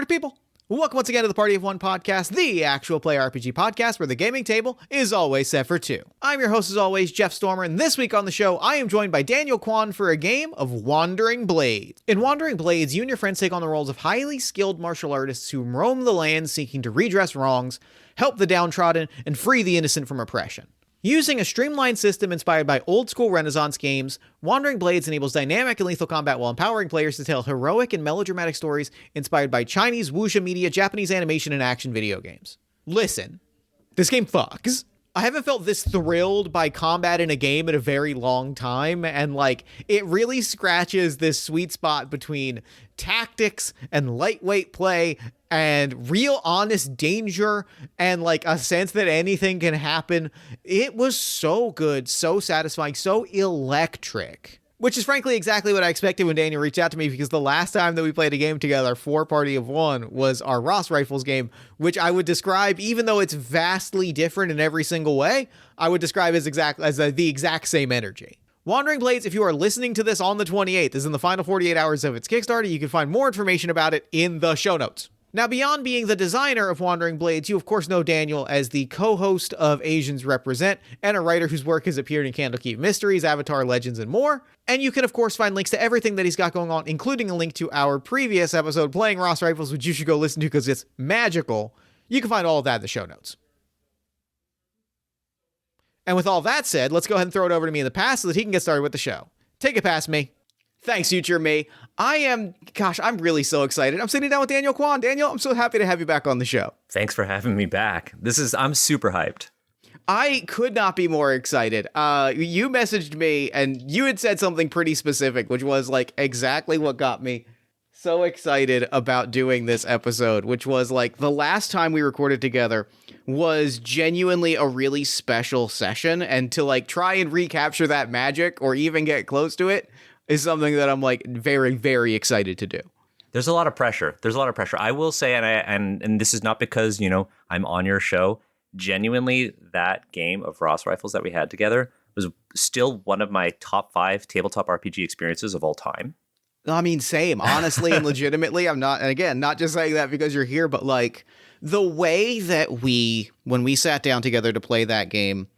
people? Welcome once again to the Party of One podcast, the actual play RPG podcast where the gaming table is always set for two. I'm your host as always, Jeff Stormer, and this week on the show, I am joined by Daniel Kwan for a game of Wandering Blades. In Wandering Blades, you and your friends take on the roles of highly skilled martial artists who roam the land seeking to redress wrongs, help the downtrodden, and free the innocent from oppression. Using a streamlined system inspired by old-school Renaissance games, Wandering Blades enables dynamic and lethal combat while empowering players to tell heroic and melodramatic stories inspired by Chinese wuxia media, Japanese animation, and action video games. Listen, this game fucks. I haven't felt this thrilled by combat in a game in a very long time, and it really scratches this sweet spot between tactics and lightweight play and real honest danger and a sense that anything can happen. It was so good, so satisfying, so electric. Which is frankly exactly what I expected when Daniel reached out to me, because the last time that we played a game together for Party of One was our Ross Rifles game, which I would describe, even though it's vastly different in every single way, I would describe as the exact same energy. Wandering Blades, if you are listening to this on the 28th, is in the final 48 hours of its Kickstarter. You can find more information about it in the show notes. Now, beyond being the designer of Wandering Blades, you of course know Daniel as the co-host of Asians Represent and a writer whose work has appeared in Candlekeep Mysteries, Avatar Legends, and more. And you can of course find links to everything that he's got going on, including a link to our previous episode playing Ross Rifles, which you should go listen to because it's magical. You can find all of that in the show notes. And with all that said, let's go ahead and throw it over to me in the past so that he can get started with the show. Take it past me. Thanks, future me. I'm really so excited. I'm sitting down with Daniel Kwan. Daniel, I'm so happy to have you back on the show. Thanks for having me back. I'm super hyped. I could not be more excited. You messaged me and you had said something pretty specific, which was exactly what got me so excited about doing this episode, which was the last time we recorded together was genuinely a really special session, and to try and recapture that magic or even get close to it is something that I'm very, very excited to do. There's a lot of pressure. I will say, and this is not because, I'm on your show. Genuinely, that game of Ross Rifles that we had together was still one of my top 5 tabletop RPG experiences of all time. I mean, same, honestly and legitimately. I'm not, and again, not just saying that because you're here, but the way that when we sat down together to play that game,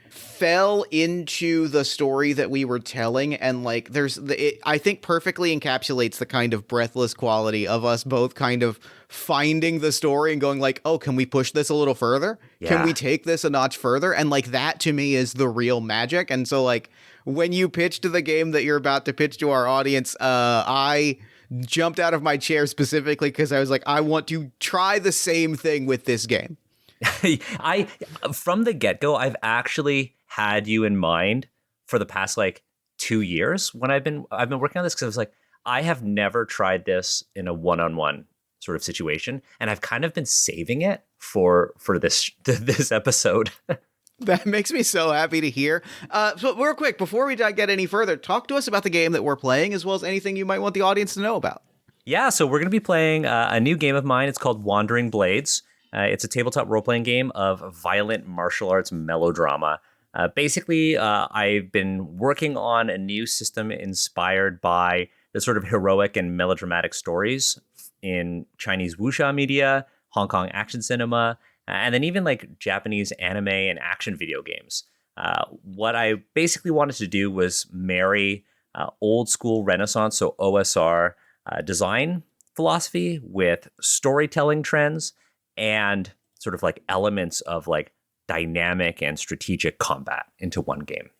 fell into the story that we were telling, and I think perfectly encapsulates the kind of breathless quality of us both kind of finding the story and going oh, can we push this a little further? Yeah. Can we take this a notch further? And that to me is the real magic. And so when you pitched the game that you're about to pitch to our audience, I jumped out of my chair specifically because I was I want to try the same thing with this game. From the get-go, I've actually had you in mind for the past 2 years when I've been working on this, because I was I have never tried this in a one-on-one sort of situation, and I've kind of been saving it for this episode. That makes me so happy to hear. So real quick, before we get any further, talk to us about the game that we're playing, as well as anything you might want the audience to know about. Yeah, so we're going to be playing a new game of mine. It's called Wandering Blades. It's a tabletop role-playing game of violent martial arts melodrama. Basically, I've been working on a new system inspired by the sort of heroic and melodramatic stories in Chinese wuxia media, Hong Kong action cinema, and then even Japanese anime and action video games. What I basically wanted to do was marry old school Renaissance, so OSR, design philosophy with storytelling trends and sort of elements of dynamic and strategic combat into one game.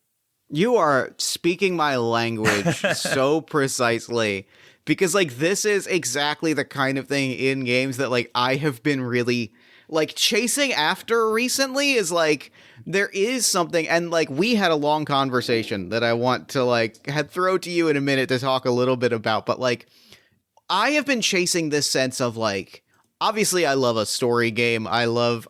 You are speaking my language so precisely, because this is exactly the kind of thing in games that I have been really chasing after recently. Is there is something, and we had a long conversation that I want to throw to you in a minute to talk a little bit about, but I have been chasing this sense of obviously, I love a story game. I love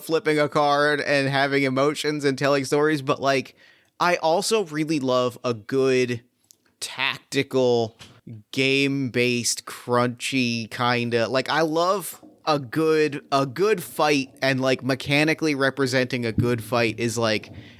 flipping a card and having emotions and telling stories. But I also really love a good tactical, game-based, crunchy kind of I love a good fight, and mechanically representing a good fight is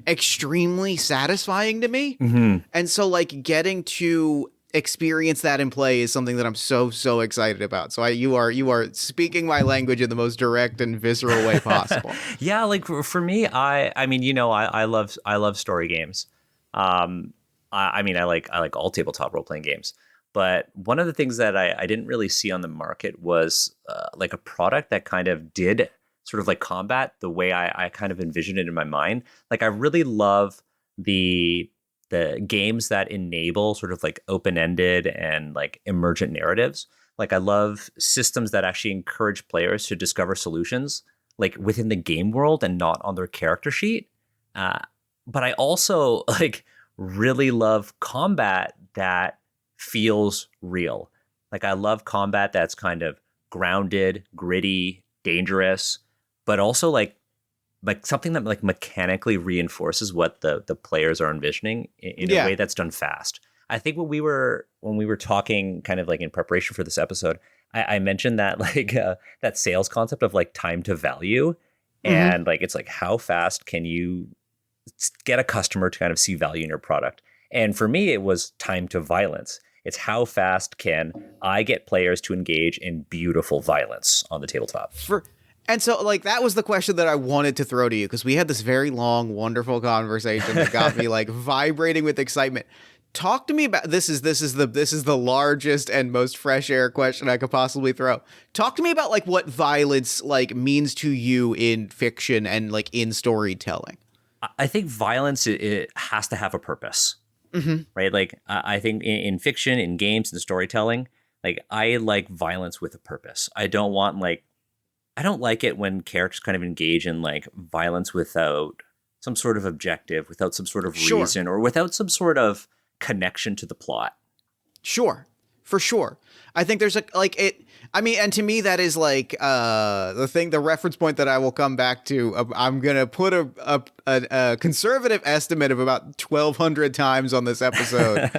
extremely satisfying to me. Mm-hmm. And so getting to experience that in play is something that I'm so excited about. So you are speaking my language in the most direct and visceral way possible. Yeah, like for me, I mean, I love story games. I mean, I like all tabletop role playing games. But one of the things that I didn't really see on the market was like a product that kind of did sort of like combat the way I kind of envisioned it in my mind. Like I really love the games that enable sort of like open-ended and like emergent narratives. Like I love systems that actually encourage players to discover solutions like within the game world and not on their character sheet. But I also like really love combat that feels real. Like I love combat that's kind of grounded, gritty, dangerous, but also like something that like mechanically reinforces what the players are envisioning in a way that's done fast. I think when we were talking kind of like in preparation for this episode, I mentioned that like that sales concept of like time to value, and like it's like how fast can you get a customer to kind of see value in your product. And for me, it was time to violence. It's how fast can I get players to engage in beautiful violence on the tabletop. And so, like, that was the question that I wanted to throw to you, because we had this very long, wonderful conversation that got me like vibrating with excitement. Talk to me about this is the largest and most fresh air question I could possibly throw. Talk to me about like what violence like means to you in fiction and like in storytelling. I think violence it has to have a purpose, right? Like I think in fiction, in games, and storytelling, like I like violence with a purpose. I don't like it when characters kind of engage in like violence without some sort of objective, without some sort of reason, or without some sort of connection to the plot. Sure. For sure. I think there's and to me that is like the reference point that I will come back to. I'm going to put a conservative estimate of about 1,200 times on this episode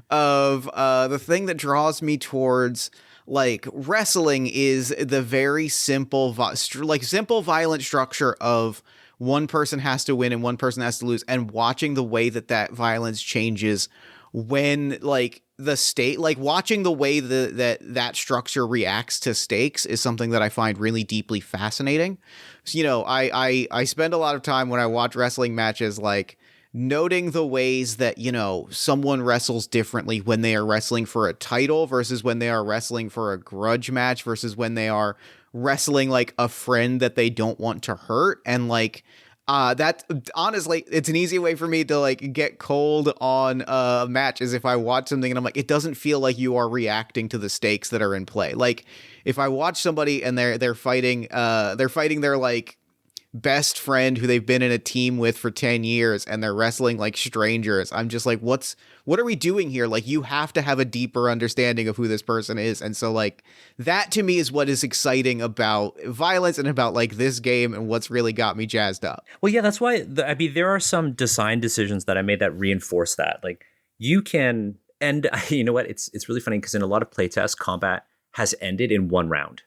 of the thing that draws me towards like wrestling is the very simple violent structure of one person has to win and one person has to lose, and watching the way that violence changes when like the state, like watching the way that structure reacts to stakes is something that I find really deeply fascinating. So, I spend a lot of time when I watch wrestling matches, like noting the ways that, someone wrestles differently when they are wrestling for a title versus when they are wrestling for a grudge match versus when they are wrestling like a friend that they don't want to hurt. And like, that honestly, it's an easy way for me to like get cold on a match is if I watch something and I'm like, it doesn't feel like you are reacting to the stakes that are in play. Like if I watch somebody and they're fighting their like best friend who they've been in a team with for 10 years and they're wrestling like strangers, I'm just like, what are we doing here? Like you have to have a deeper understanding of who this person is. And so like that to me is what is exciting about violence and about like this game and what's really got me jazzed up. Well, yeah, that's why there are some design decisions that I made that reinforce that. Like you can, and you know what? It's really funny because in a lot of playtests, combat has ended in one round.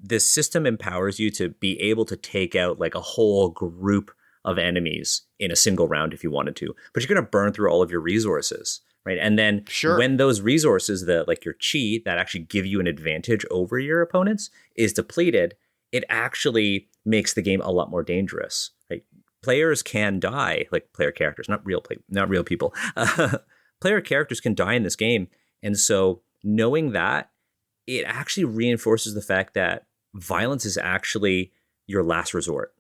This system empowers you to be able to take out like a whole group of enemies in a single round if you wanted to, but you're going to burn through all of your resources, right? And then when those resources, like your chi that actually give you an advantage over your opponents is depleted, it actually makes the game a lot more dangerous, right? Players can die, like player characters, not real people. Player characters can die in this game. And so knowing that, it actually reinforces the fact that violence is actually your last resort.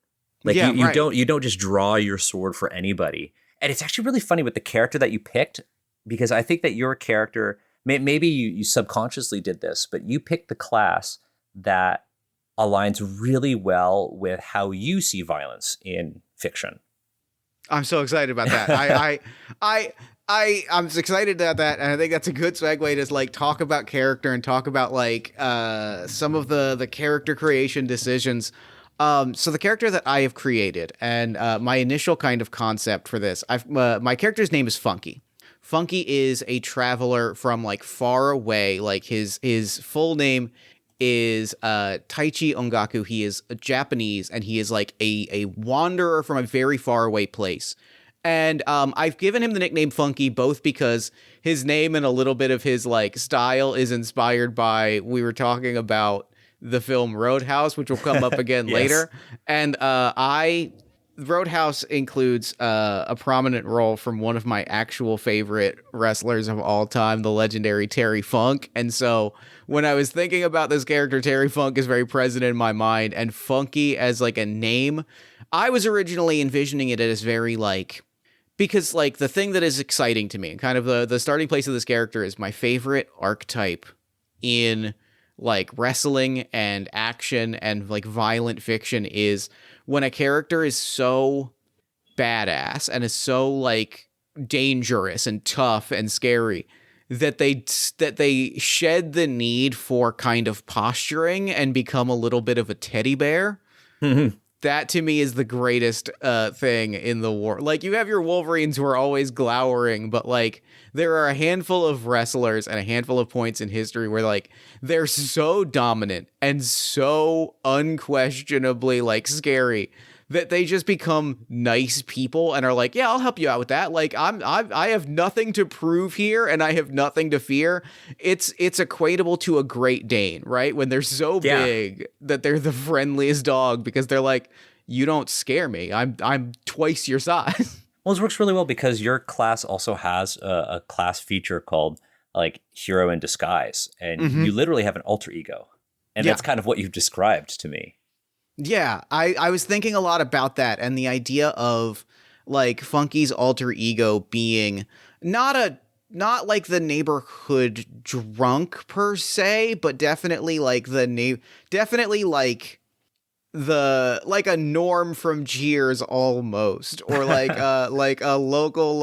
Like you don't just draw your sword for anybody. And it's actually really funny with the character that you picked, because I think that your character, maybe you subconsciously did this, but you picked the class that aligns really well with how you see violence in fiction. I'm so excited about that. I'm excited about that, and I think that's a good segue to like talk about character and talk about like some of the character creation decisions. So the character that I have created and my initial kind of concept for this, my character's name is Funky. Funky is a traveler from like far away. Like his full name is Taichi Ongaku. He is Japanese, and he is like a wanderer from a very far away place. And I've given him the nickname Funky both because his name and a little bit of his like style is inspired by, we were talking about the film Roadhouse, which will come up again Yes. later. And Roadhouse includes a prominent role from one of my actual favorite wrestlers of all time, the legendary Terry Funk. And so when I was thinking about this character, Terry Funk is very present in my mind, and Funky as like a name, I was originally envisioning it as very like, because like the thing that is exciting to me, kind of the starting place of this character, is my favorite archetype in like wrestling and action and like violent fiction is when a character is so badass and is so like dangerous and tough and scary that they shed the need for kind of posturing and become a little bit of a teddy bear. That to me is the greatest thing in the war. Like, you have your Wolverines who are always glowering, but like there are a handful of wrestlers and a handful of points in history where like they're so dominant and so unquestionably like scary that they just become nice people and are like, yeah, I'll help you out with that. Like I have nothing to prove here and I have nothing to fear. It's equatable to a Great Dane, right? When they're so big that they're the friendliest dog because they're like, you don't scare me. I'm twice your size. Well, this works really well because your class also has a class feature called like Hero in Disguise, and you literally have an alter ego. And that's kind of what you've described to me. Yeah, I was thinking a lot about that and the idea of like Funky's alter ego being not like the neighborhood drunk per se, but definitely like definitely like a Norm from Cheers almost, or like a local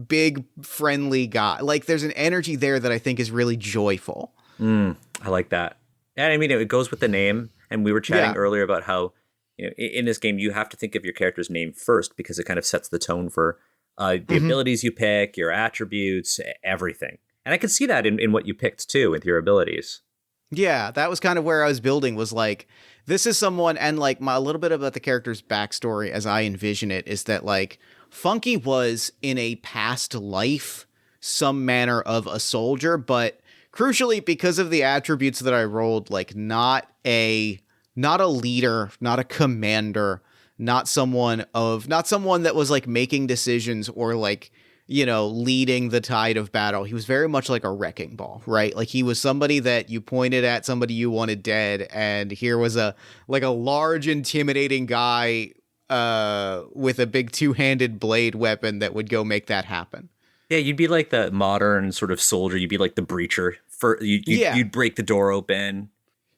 big friendly guy. Like there's an energy there that I think is really joyful. I like that. And I mean, it goes with the name. And we were chatting earlier about how, you know, in this game, you have to think of your character's name first because it kind of sets the tone for the abilities you pick, your attributes, everything. And I could see that in what you picked, too, with your abilities. Yeah, that was kind of where I was building, was like, this is someone, and like a little bit about the character's backstory as I envision it, is that like Funky was in a past life some manner of a soldier, but crucially, because of the attributes that I rolled, like not a leader, not a commander, not someone that was like making decisions or like, you know, leading the tide of battle. He was very much like a wrecking ball, right? Like he was somebody that you pointed at, somebody you wanted dead, and here was a large, intimidating guy with a big two-handed blade weapon that would go make that happen. Yeah, you'd be like the modern sort of soldier. You'd be like the breacher. You'd break the door open.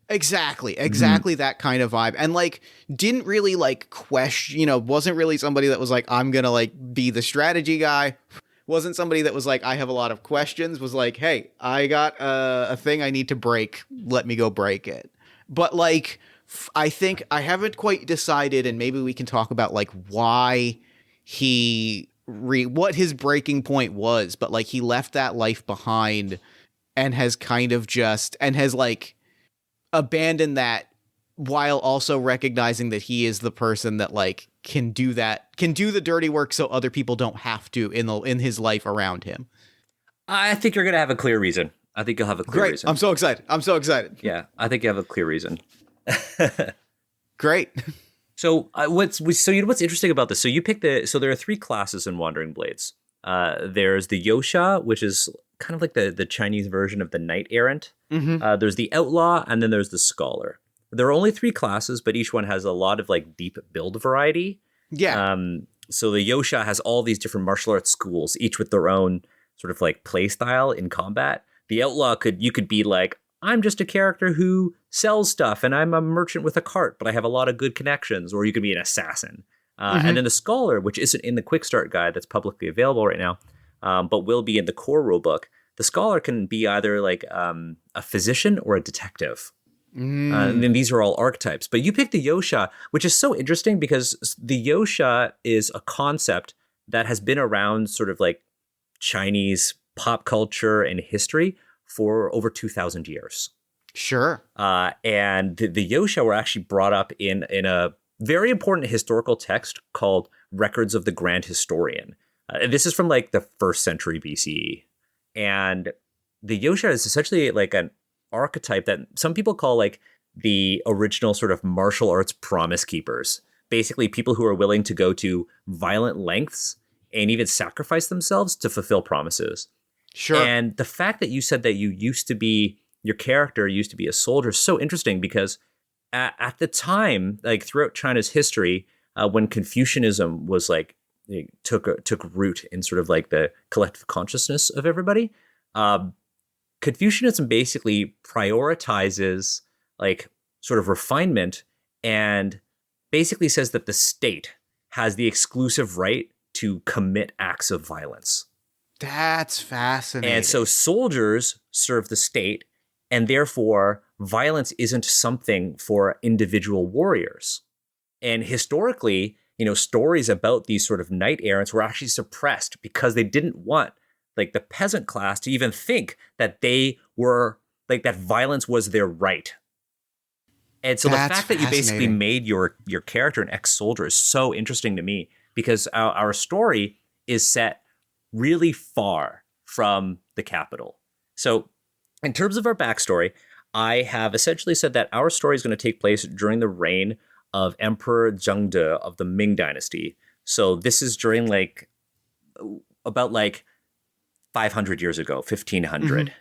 Exactly that kind of vibe. And like didn't really like question, you know, wasn't really somebody that was like, I'm gonna like be the strategy guy. Wasn't somebody that was like, I have a lot of questions. Was like, hey, I got a thing I need to break, let me go break it. But like I think I haven't quite decided, and maybe we can talk about like why what his breaking point was, but like he left that life behind and has kind of has like abandoned that, while also recognizing that he is the person that like can do the dirty work so other people don't have to in his life around him. I think you're gonna have a clear reason. I think you'll have a clear reason. I'm so excited. Yeah, I think you have a clear reason. Great. So what's interesting about this? So you pick so there are 3 classes in Wandering Blades. There's the Yosha, which is kind of like the Chinese version of the Knight Errant. There's the Outlaw, and then there's the Scholar. There are only 3 classes, but each one has a lot of like deep build variety. Yeah. So the Yosha has all these different martial arts schools, each with their own sort of like play style in combat. The Outlaw you could be like, I'm just a character who sells stuff and I'm a merchant with a cart, but I have a lot of good connections. Or you could be an assassin. And then the Scholar, which isn't in the quick start guide that's publicly available right now, but will be in the core rulebook. The Scholar can be either like a physician or a detective. And then these are all archetypes. But you picked the Yosha, which is so interesting because the Yosha is a concept that has been around sort of like Chinese pop culture and history for over 2,000 years. Sure. And the Yosha were actually brought up in a very important historical text called records of the Grand Historian. This is from like the 1st century BCE. And the Yosha is essentially like an archetype that some people call like the original sort of martial arts promise keepers. Basically, people who are willing to go to violent lengths and even sacrifice themselves to fulfill promises. Sure. And the fact that you said that your character used to be a soldier is so interesting because at the time, like throughout China's history, when Confucianism was like, took root in sort of like the collective consciousness of everybody, Confucianism basically prioritizes like sort of refinement and basically says that the state has the exclusive right to commit acts of violence. That's fascinating. And so soldiers serve the state, and therefore violence isn't something for individual warriors. And historically, stories about these sort of knight errants were actually suppressed because they didn't want like the peasant class to even think that they were like that violence was their right. And so That's the fact that you basically fascinating. made your character an ex-soldier is so interesting to me because our story is set really far from the capital. So in terms of our backstory, I have essentially said that our story is going to take place during the reign of Emperor Zhengde of the Ming Dynasty. So this is during like about like 500 years ago, 1500.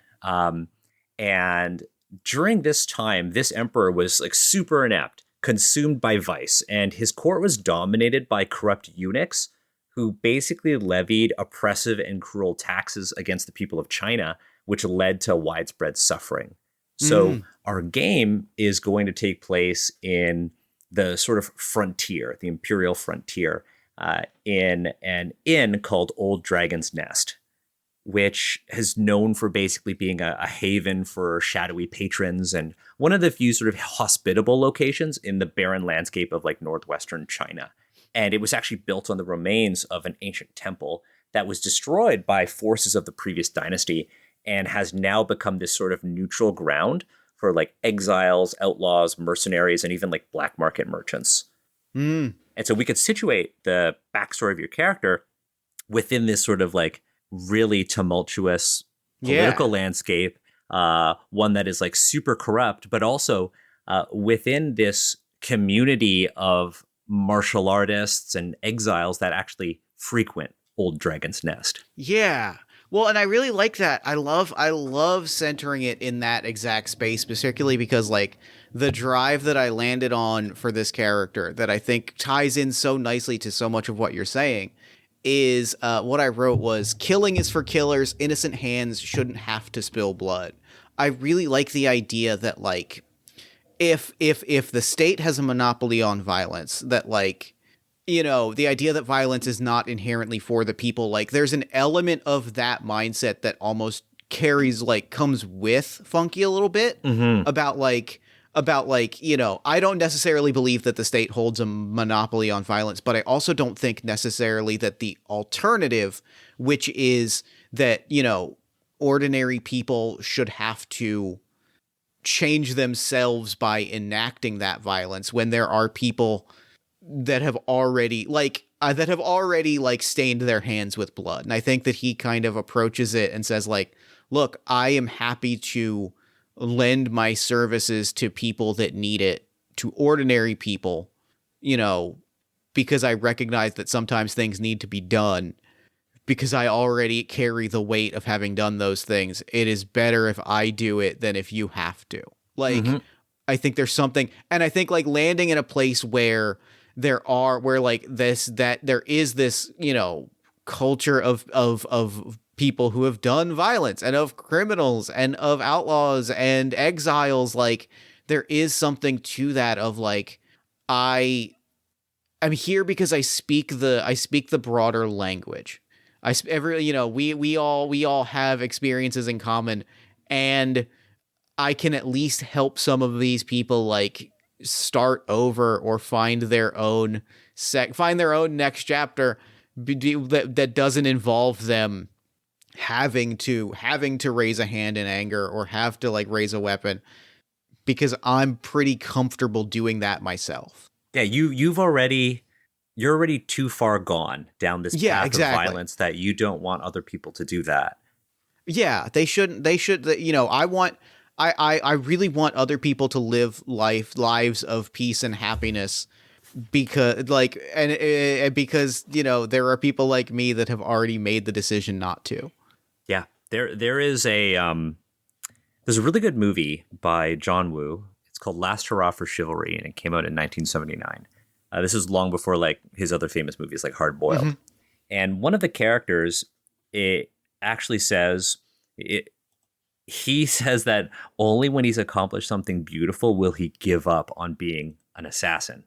And during this time, this emperor was like super inept, consumed by vice, and his court was dominated by corrupt eunuchs who basically levied oppressive and cruel taxes against the people of China, which led to widespread suffering. So our game is going to take place in the sort of frontier, the imperial frontier, in an inn called Old Dragon's Nest, which is known for basically being a haven for shadowy patrons and one of the few sort of hospitable locations in the barren landscape of like northwestern China. And it was actually built on the remains of an ancient temple that was destroyed by forces of the previous dynasty and has now become this sort of neutral ground for like exiles, outlaws, mercenaries, and even like black market merchants. And so we could situate the backstory of your character within this sort of like really tumultuous political landscape, one that is like super corrupt, but also within this community of martial artists and exiles that actually frequent Old Dragon's Nest. Yeah. Well, and I really like that. I love centering it in that exact space, particularly because like the drive that I landed on for this character that I think ties in so nicely to so much of what you're saying is what I wrote was killing is for killers. Innocent hands shouldn't have to spill blood. I really like the idea that like if the state has a monopoly on violence, that like, the idea that violence is not inherently for the people, like there's an element of that mindset that almost comes with Funky a little bit about like, I don't necessarily believe that the state holds a monopoly on violence, but I also don't think necessarily that the alternative, which is that, ordinary people should have to change themselves by enacting that violence when there are people that have already stained their hands with blood. And I think that he kind of approaches it and says like, look, I am happy to lend my services to people that need it, to ordinary people, because I recognize that sometimes things need to be done because I already carry the weight of having done those things. It is better if I do it than if you have to. Like, I think there's something, and I think like landing in a place where there is this, culture of people who have done violence and of criminals and of outlaws and exiles. Like there is something to that of like, I'm here because I speak the broader language. We all have experiences in common, and I can at least help some of these people like start over or find their own next chapter that doesn't involve them having to raise a hand in anger or have to like raise a weapon, because I'm pretty comfortable doing that myself. Yeah, you've already you're already too far gone down this Yeah, path of exactly. violence that you don't want other people to do that. Yeah, they should, I really want other people to live lives of peace and happiness, because because there are people like me that have already made the decision not to. Yeah, there is there's a really good movie by John Woo. It's called Last Hurrah for Chivalry, and it came out in 1979. This is long before like his other famous movies like Hard Boiled. Mhm. And one of the characters, it actually says it. He says that only when he's accomplished something beautiful will he give up on being an assassin.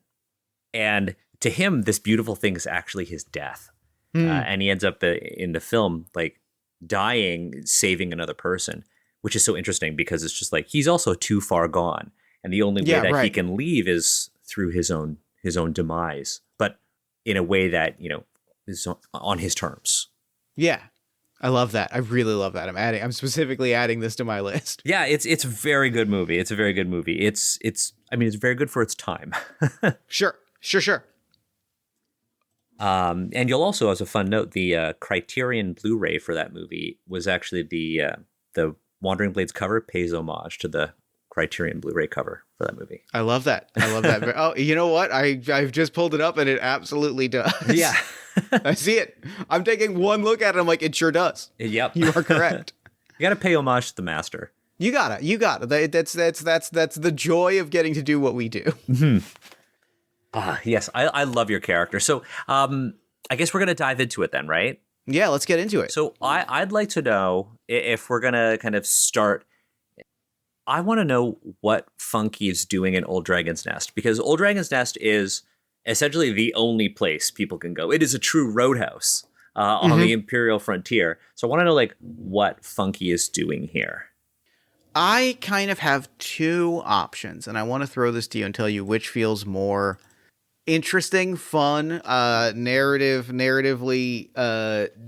And to him, this beautiful thing is actually his death. And he ends up in the film like dying, saving another person, which is so interesting because it's just like he's also too far gone, and the only way Yeah, that he right. can leave is through his own demise, but in a way that is on his terms. Yeah. I love that. I really love that. I'm specifically adding this to my list. Yeah, it's a very good movie. It's a very good movie. I mean, it's very good for its time. Sure. Sure. And you'll also, as a fun note, the Criterion Blu-ray for that movie was actually the Wandering Blades cover pays homage to the Criterion Blu-ray cover for that movie. I love that. Oh, you know what? I've just pulled it up and it absolutely does. Yeah. I see it. I'm taking one look at it. I'm like, it sure does. Yep. You are correct. You got to pay homage to the master. You got it. That's the joy of getting to do what we do. Mm-hmm. Yes, I love your character. So I guess we're going to dive into it then, right? Yeah, let's get into it. So I'd like to know if we're going to kind of start. I want to know what Funky is doing in Old Dragon's Nest, because Old Dragon's Nest is essentially the only place people can go. It is a true roadhouse on the Imperial frontier. So I want to know like what Funky is doing here. I kind of have two options, and I want to throw this to you and tell you which feels more interesting, fun, narratively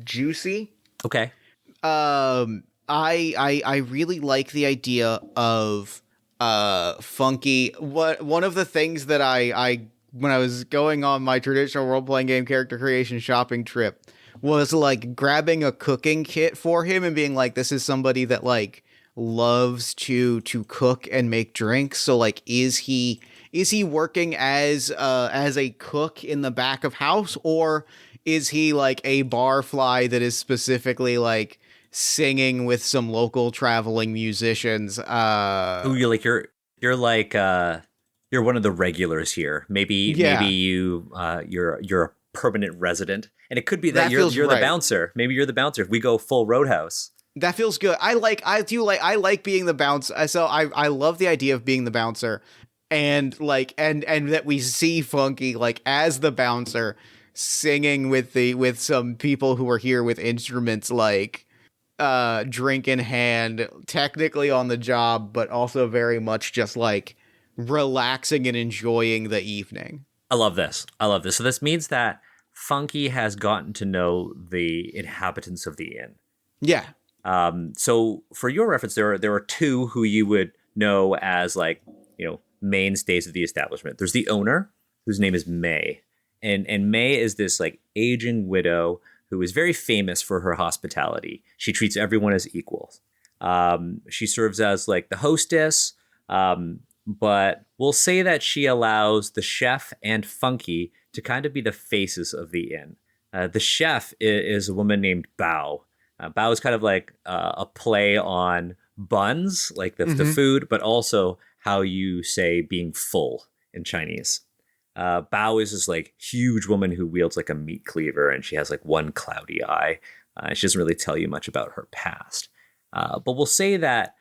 juicy. Okay. I really like the idea of Funky. One of the things that I when I was going on my traditional role-playing game character creation shopping trip was like grabbing a cooking kit for him and being like, this is somebody that like loves to cook and make drinks. So like, is he working as a cook in the back of house, or is he like a barfly that is specifically like singing with some local traveling musicians? Ooh, you're like you're one of the regulars here. Maybe you're a permanent resident, and it could be that you're right. the bouncer. Maybe you're the bouncer. If we go full roadhouse. That feels good. I like being the bouncer. So I love the idea of being the bouncer, and like and that we see Funky like as the bouncer singing with some people who are here with instruments, like drink in hand, technically on the job, but also very much just like relaxing and enjoying the evening. I love this. So this means that Funky has gotten to know the inhabitants of the inn. Yeah. So for your reference, there are two who you would know as like, mainstays of the establishment. There's the owner, whose name is May. And May is this like aging widow who is very famous for her hospitality. She treats everyone as equals. She serves as like the hostess, but we'll say that she allows the chef and Funky to kind of be the faces of the inn. The chef is a woman named Bao. Bao is kind of like a play on buns, like the food, but also how you say being full in Chinese. Bao is this like huge woman who wields like a meat cleaver, and she has like one cloudy eye. She doesn't really tell you much about her past. But we'll say that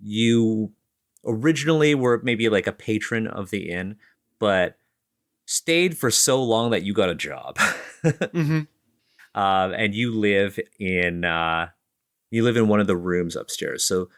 you originally were maybe like a patron of the inn, but stayed for so long that you got a job. And you live in one of the rooms upstairs. So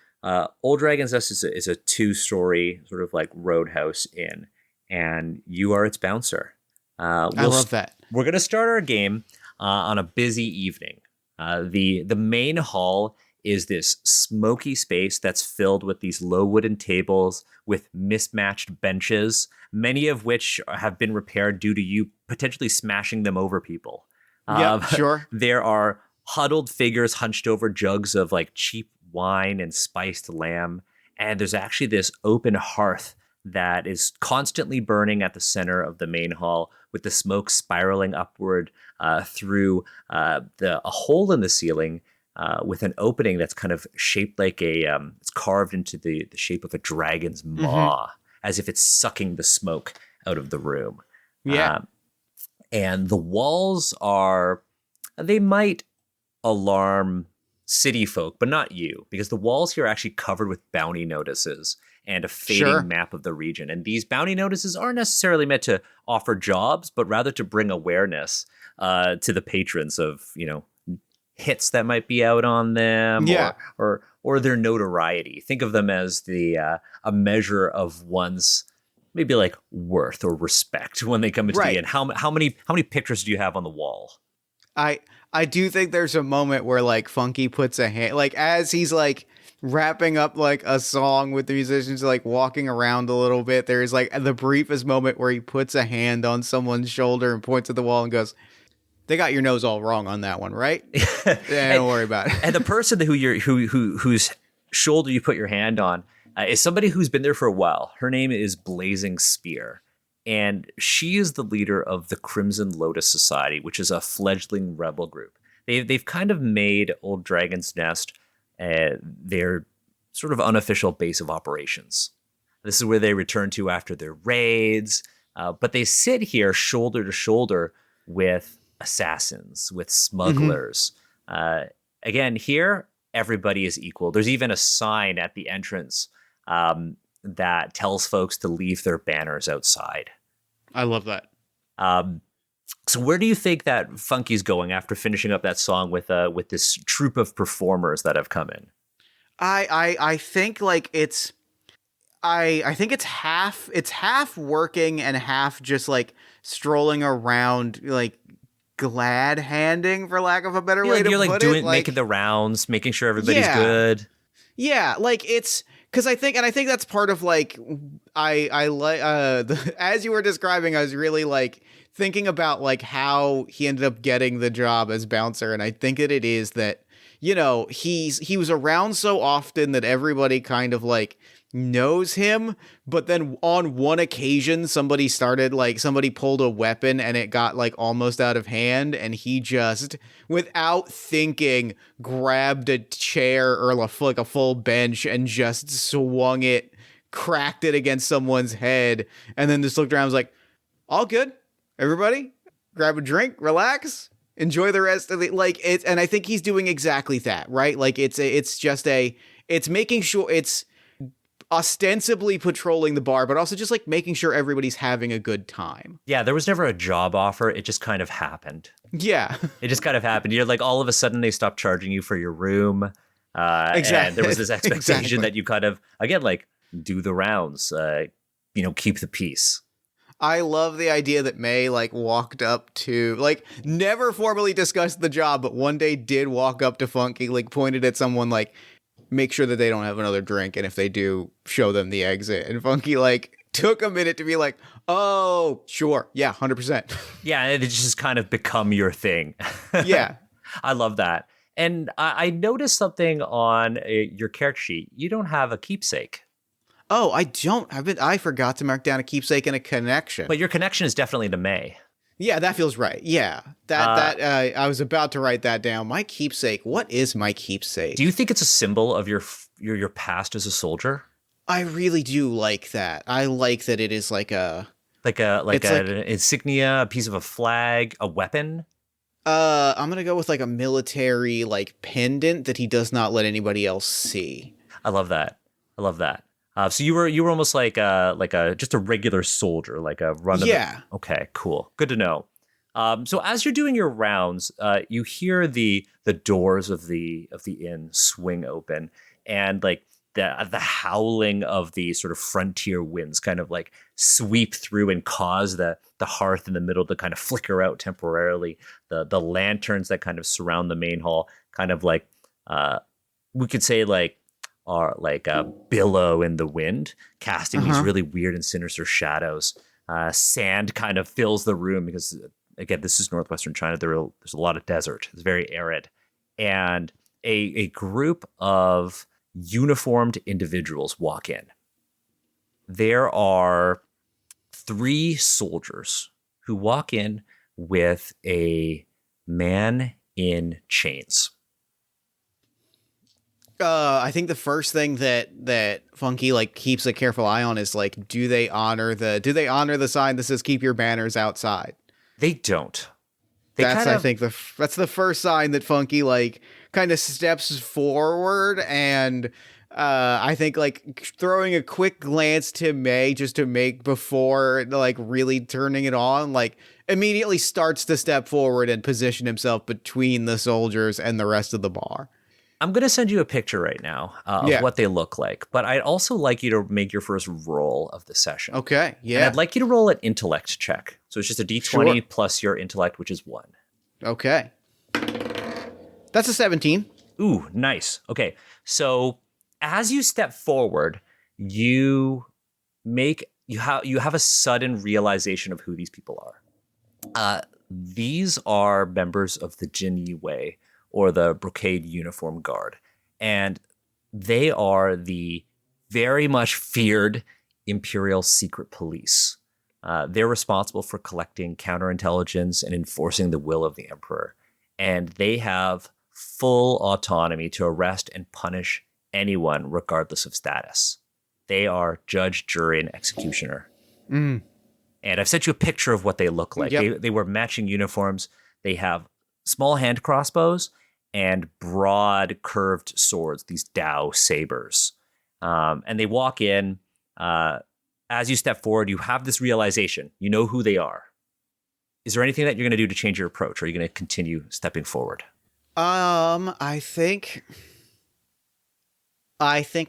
Old Dragon's Nest is a 2-story sort of like roadhouse inn, and you are its bouncer. I love that. We're gonna start our game on a busy evening. The main hall is this smoky space that's filled with these low wooden tables with mismatched benches, many of which have been repaired due to you potentially smashing them over people. Yeah, sure. There are huddled figures hunched over jugs of like cheap wine and spiced lamb. And there's actually this open hearth that is constantly burning at the center of the main hall, with the smoke spiraling upward through a hole in the ceiling with an opening that's kind of shaped like it's carved into the shape of a dragon's maw, as if it's sucking the smoke out of the room. Yeah. And the walls they might alarm city folk, but not you, because the walls here are actually covered with bounty notices and a fading map of the region. And these bounty notices aren't necessarily meant to offer jobs, but rather to bring awareness to the patrons of, hits that might be out on them, or their notoriety. Think of them as a measure of one's maybe like worth or respect when they come into the end. How many pictures do you have on the wall? I do think there's a moment where like Funky puts a hand, like as he's like wrapping up like a song with the musicians, like walking around a little bit, there's like the briefest moment where he puts a hand on someone's shoulder and points at the wall and goes, "They got your nose all wrong on that one, right?" Yeah, don't worry about it. And the person whose shoulder you put your hand on is somebody who's been there for a while. Her name is Blazing Spear, and she is the leader of the Crimson Lotus Society, which is a fledgling rebel group. They've kind of made Old Dragon's Nest their sort of unofficial base of operations. This is where they return to after their raids, but they sit here shoulder to shoulder with assassins, with smugglers. Again, here, everybody is equal. There's even a sign at the entrance that tells folks to leave their banners outside. I love that. So where do you think that Funky's going after finishing up that song with this troupe of performers that have come in? I think like I think it's half working and half just like strolling around, like glad handing, for lack of a better way to put it. You're like making the rounds, making sure everybody's good. Yeah, like it's because I think that's part of like I like as you were describing, I was really like thinking about like how he ended up getting the job as bouncer, and I think it is that he was around so often that everybody kind of like knows him, but then on one occasion somebody pulled a weapon and it got like almost out of hand, and he just without thinking grabbed a chair or like a full bench and just swung it, cracked it against someone's head, and then just looked around and was like, "All good, everybody, grab a drink, relax, enjoy the rest of the and I think he's doing exactly that, right? Like it's making sure it's ostensibly patrolling the bar, but also just like making sure everybody's having a good time. Yeah, there was never a job offer. It just kind of happened. Yeah. It just kind of happened. You're like, all of a sudden they stopped charging you for your room. Exactly. And there was this expectation that you kind of, again, like do the rounds, keep the peace. I love the idea that May like walked up to like never formally discussed the job, but one day did walk up to Funky, like pointed at someone like, make sure that they don't have another drink, and if they do, show them the exit. And Funky like took a minute to be like, "Oh, sure, yeah, 100%." Yeah, it just kind of become your thing. Yeah, I love that. And I noticed something on your character sheet. You don't have a keepsake. Oh, I don't. I forgot to mark down a keepsake and a connection. But your connection is definitely to May. Yeah, that feels right. Yeah, I was about to write that down. My keepsake. What is my keepsake? Do you think it's a symbol of your past as a soldier? I really do like that. I like that it is like an insignia, a piece of a flag, a weapon. I'm gonna go with like a military like pendant that he does not let anybody else see. I love that. So you were almost like just a regular soldier, like a run. Yeah. Okay, cool. Good to know. So as you're doing your rounds, you hear the doors of the inn swing open, and like the howling of the sort of frontier winds kind of like sweep through and cause the hearth in the middle to kind of flicker out temporarily. The lanterns that kind of surround the main hall kind of like we could say are like a billow in the wind, casting these Uh-huh. really weird and sinister shadows. Sand kind of fills the room because, again, this is northwestern China. There's a lot of desert. It's very arid, and a group of uniformed individuals walk in. There are 3 soldiers who walk in with a man in chains. I think the first thing that Funky like keeps a careful eye on is like, do they honor the sign that says "Keep your banners outside"? They don't. They That's kind I of think that's the first sign that Funky like kind of steps forward, and I think like throwing a quick glance to May just to make before like really turning it on, like immediately starts to step forward and position himself between the soldiers and the rest of the bar. I'm going to send you a picture right now of Yeah. what they look like, but I'd also like you to make your first roll of the session. Okay. And Yeah. I'd like you to roll an intellect check. So it's just a d20 Sure. plus your intellect, which is 1. Okay. That's a 17. Ooh, nice. Okay. So as you step forward, you have a sudden realization of who these people are. These are members of the Jin Yi Wei, or the Brocade Uniform Guard. And they are the very much feared Imperial Secret Police. They're responsible for collecting counterintelligence and enforcing the will of the Emperor. And they have full autonomy to arrest and punish anyone regardless of status. They are judge, jury, and executioner. Mm. And I've sent you a picture of what they look like. Yep. They wear matching uniforms. They have small hand crossbows and broad curved swords, these Dao sabers. And they walk in. As you step forward, you have this realization. You know who they are. Is there anything that you're going to do to change your approach? Or are you going to continue stepping forward? I think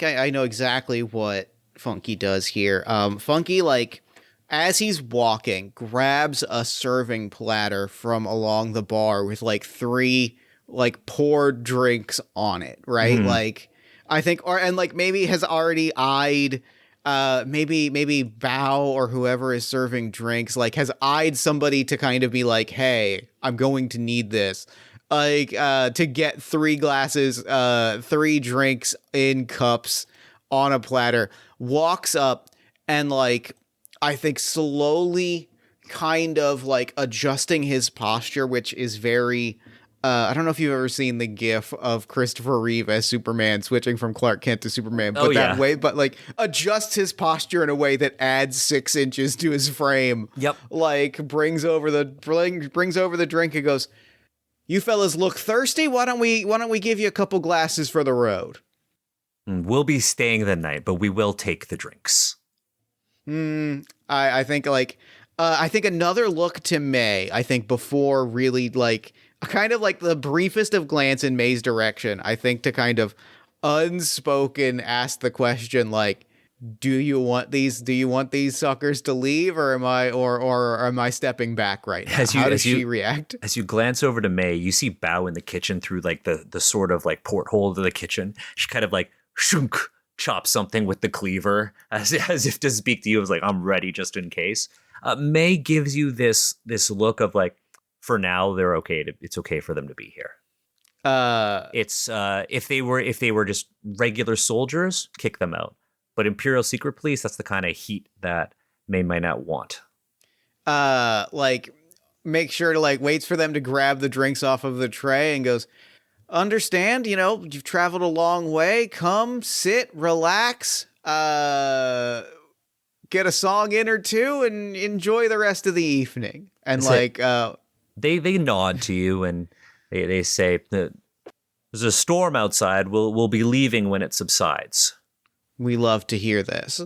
I know exactly what Funky does here. Funky, like, as he's walking, grabs a serving platter from along the bar with like 3 like poured drinks on it, right? Mhm. Like, I think, and like maybe has already eyed, maybe Bao or whoever is serving drinks, like has eyed somebody to kind of be like, hey, I'm going to need this. Like, to get 3 glasses, 3 drinks in cups on a platter, walks up and like, I think slowly kind of like adjusting his posture, which is very, I don't know if you've ever seen the gif of Christopher Reeve as Superman switching from Clark Kent to Superman, but that way, but like adjusts his posture in a way that adds 6 inches to his frame. Yep. Like brings over the drink and goes, "You fellas look thirsty. Why don't we give you a couple glasses for the road?" We'll be staying the night, but we will take the drinks. I think like, I think another look to May, I think before really like kind of like the briefest of glance in May's direction, I think to kind of unspoken ask the question like, do you want these suckers to leave, or am I stepping back right now? How does she react? As you glance over to May, you see Bao in the kitchen through like the sort of like porthole of the kitchen. She kind of like shunk, chops something with the cleaver as if to speak to you. It was like, I'm ready just in case. May gives you this look of like, for now they're okay. It's okay for them to be here. It's if they were just regular soldiers, kick them out. But Imperial Secret Police, that's the kind of heat that May might not want. Like, make sure to like waits for them to grab the drinks off of the tray and goes, "Understand, you've traveled a long way. Come, sit, relax, get a song in or two, and enjoy the rest of the evening." And like, they nod to you and they say, "There's a storm outside. We'll be leaving when it subsides." "We love to hear this."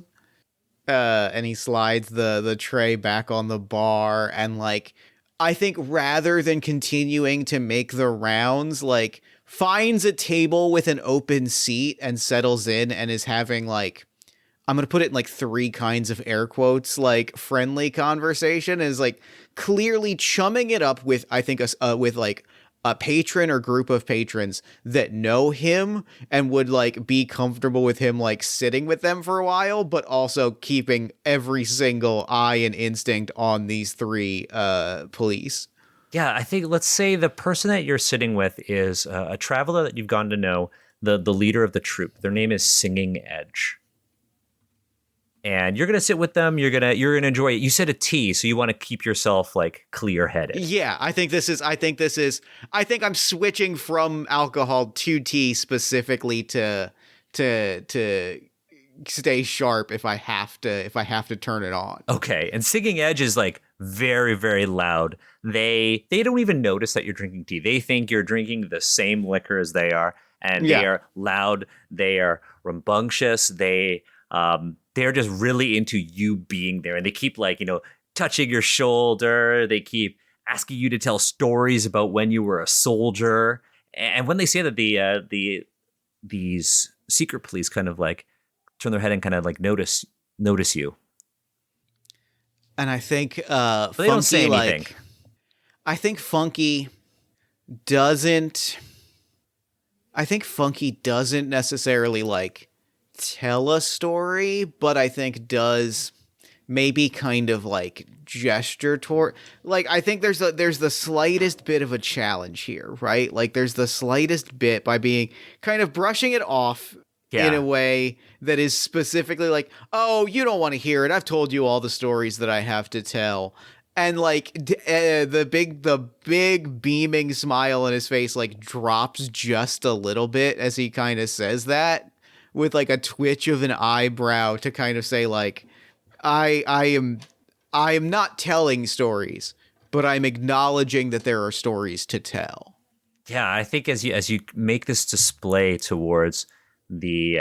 And he slides the tray back on the bar, and like, I think rather than continuing to make the rounds, like finds a table with an open seat and settles in and is having like, I'm going to put it in like 3 kinds of air quotes, like friendly conversation, is like clearly chumming it up with, I think, with like a patron or group of patrons that know him and would like be comfortable with him like sitting with them for a while, but also keeping every single eye and instinct on these three police. Yeah, I think let's say the person that you're sitting with is a traveler that you've gotten to know, the leader of the troop. Their name is Singing Edge. And you're gonna sit with them. You're gonna enjoy it. You said a tea, so you want to keep yourself like clear-headed. Yeah, I think I'm switching from alcohol to tea specifically to stay sharp if I have to turn it on. Okay, and Singing Edge is like very, very loud. They don't even notice that you're drinking tea. They think you're drinking the same liquor as they are, and they are loud. They are rambunctious. They're just really into you being there, and they keep like, touching your shoulder. They keep asking you to tell stories about when you were a soldier. And when they say that these secret police kind of like turn their head and kind of like notice you. And I think But they don't say anything. Like, I think Funky doesn't necessarily like tell a story, but I think does maybe kind of like gesture toward, like, I think there's the slightest bit of a challenge here, right? Like there's the slightest bit by being kind of brushing it off in a way that is specifically like, oh, you don't want to hear it. I've told you all the stories that I have to tell. And like the big beaming smile on his face like drops just a little bit as he kind of says that, with like a twitch of an eyebrow to kind of say like, I am not telling stories, but I'm acknowledging that there are stories to tell. Yeah, I think as you make this display towards the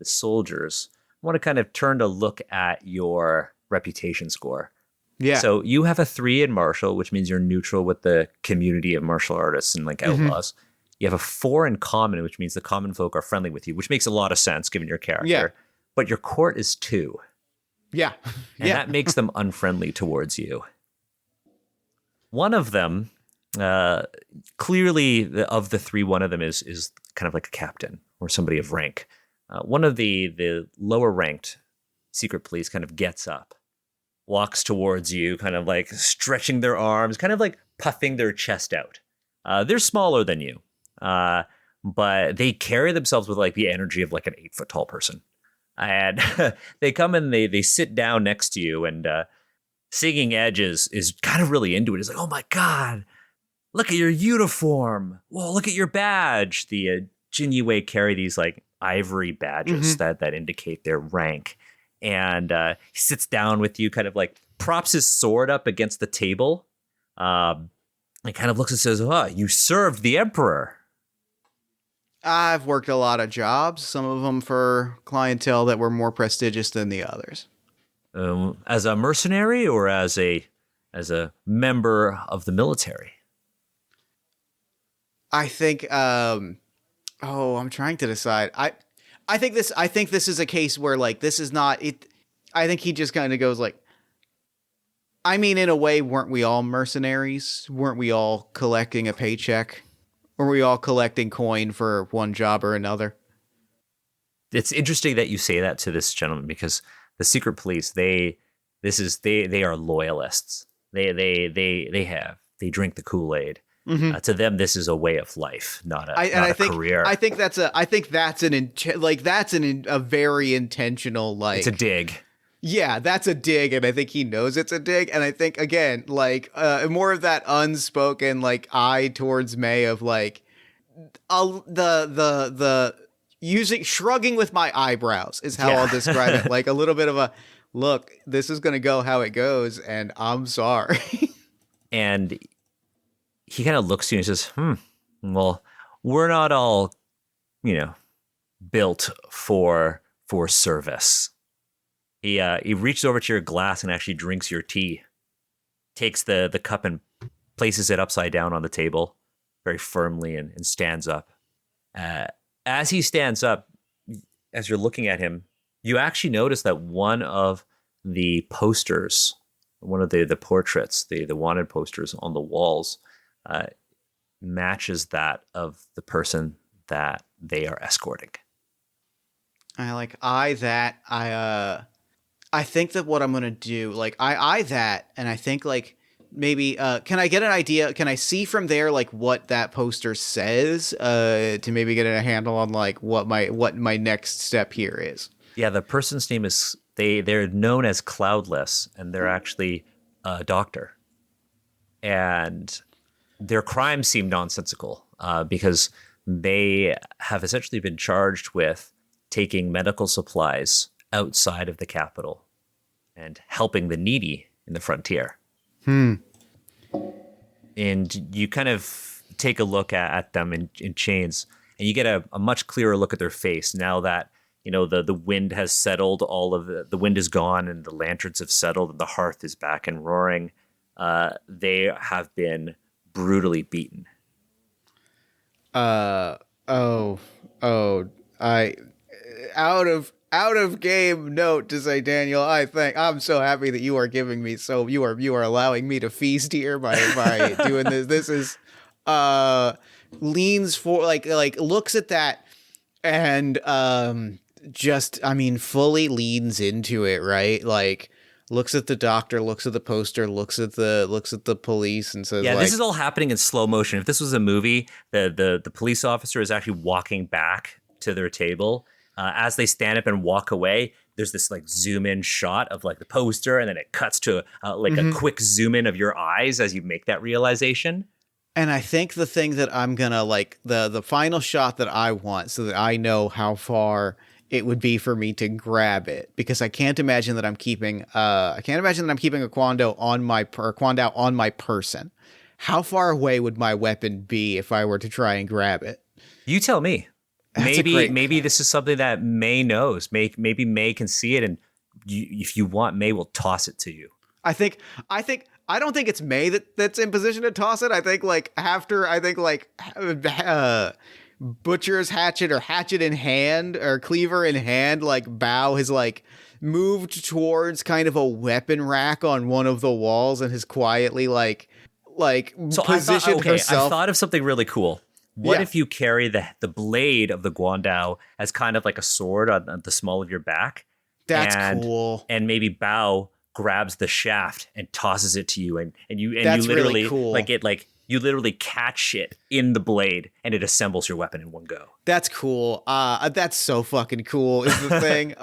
soldiers, I want to kind of turn to look at your reputation score. Yeah. So you have a 3 in martial, which means you're neutral with the community of martial artists and like outlaws. Mm-hmm. You have a 4 in common, which means the common folk are friendly with you, which makes a lot of sense given your character. Yeah. But your court is 2. Yeah. And that makes them unfriendly towards you. One of them, clearly of the 3, one of them is kind of like a captain or somebody of rank. One of the lower ranked secret police kind of gets up, walks towards you, kind of like stretching their arms, kind of like puffing their chest out. They're smaller than you, but they carry themselves with like the energy of like an 8 foot tall person. And they come and they sit down next to you, and Singing Edge is kind of really into it. It's like, oh my God, look at your uniform. Whoa, look at your badge. The Jinyue carry these like ivory badges that indicate their rank. And he sits down with you, kind of like props his sword up against the table. And kind of looks and says, oh, you served the emperor. I've worked a lot of jobs, some of them for clientele that were more prestigious than the others. As a mercenary or as a member of the military? I think I'm trying to decide. I think this is a case where like this is not it. I think he just kind of goes like, I mean, in a way, weren't we all mercenaries? Weren't we all collecting a paycheck? Or were we all collecting coin for one job or another? It's interesting that you say that to this gentleman, because the secret police, they are loyalists. They drink the Kool-Aid. Mm-hmm. To them, this is a way of life, not a career. I think that's a very intentional, like, it's a dig. Yeah, that's a dig, and I think he knows it's a dig. And I think, again, like, more of that unspoken, like, eye towards May of, like, the shrugging with my eyebrows is how I'll describe it. Like, a little bit of a, look, this is going to go how it goes, and I'm sorry. And he kind of looks to you and says, well, we're not all, built for service. He reaches over to your glass and actually drinks your tea, takes the cup and places it upside down on the table very firmly and stands up. As he stands up, as you're looking at him, you actually notice that one of the posters, one of the portraits, the wanted posters on the walls, matches that of the person that they are escorting. I think that what I'm gonna do, like I that, and I think like maybe can I get an idea? Can I see from there like what that poster says to maybe get a handle on like what my next step here is? Yeah, the person's name is they're known as Cloudless, and they're actually a doctor. And their crimes seem nonsensical because they have essentially been charged with taking medical supplies outside of the capital and helping the needy in the frontier. And you kind of take a look at them in chains, and you get a much clearer look at their face now that the wind has settled. All of the wind is gone, and the lanterns have settled, and the hearth is back and roaring. They have been brutally beaten. I out of game note to say, Daniel, I think I'm so happy that you are giving me you are allowing me to feast here by doing this. This is leans for like looks at that and fully leans into it, right? Like looks at the doctor, looks at the poster, looks at the police, and says, "Yeah, this is all happening in slow motion. If this was a movie, the police officer is actually walking back to their table. As they stand up and walk away, there's this like zoom in shot of like the poster, and then it cuts to a quick zoom in of your eyes as you make that realization." And I think the thing that I'm gonna like the final shot that I want, so that I know how far it would be for me to grab it, because I can't imagine that I'm keeping a Kwando on Kwandao on my person. How far away would my weapon be if I were to try and grab it? You tell me. Maybe this is something that May knows. Maybe May can see it, and if you want, May will toss it to you. I don't think it's May that's in position to toss it. I think butcher's hatchet or hatchet in hand or cleaver in hand, like Bao has like moved towards kind of a weapon rack on one of the walls and has quietly positioned herself. I thought of something really cool. What if you carry the blade of the Guandao as kind of like a sword on the small of your back? That's cool. And maybe Bao grabs the shaft and tosses it to you, and you That's literally really cool. You literally catch it in the blade, and it assembles your weapon in one go. That's cool. That's so fucking cool is the thing.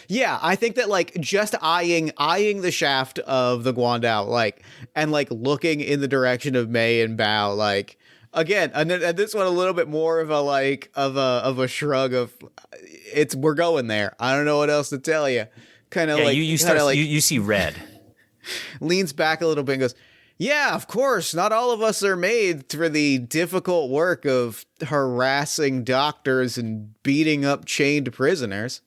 Yeah, I think that like just eyeing the shaft of the Guandao, and looking in the direction of May and Bao, like again, and this one a little bit more of a shrug of we're going there. I don't know what else to tell you. Kind of you see red. Leans back a little bit and goes, "Yeah, of course. Not all of us are made for the difficult work of harassing doctors and beating up chained prisoners."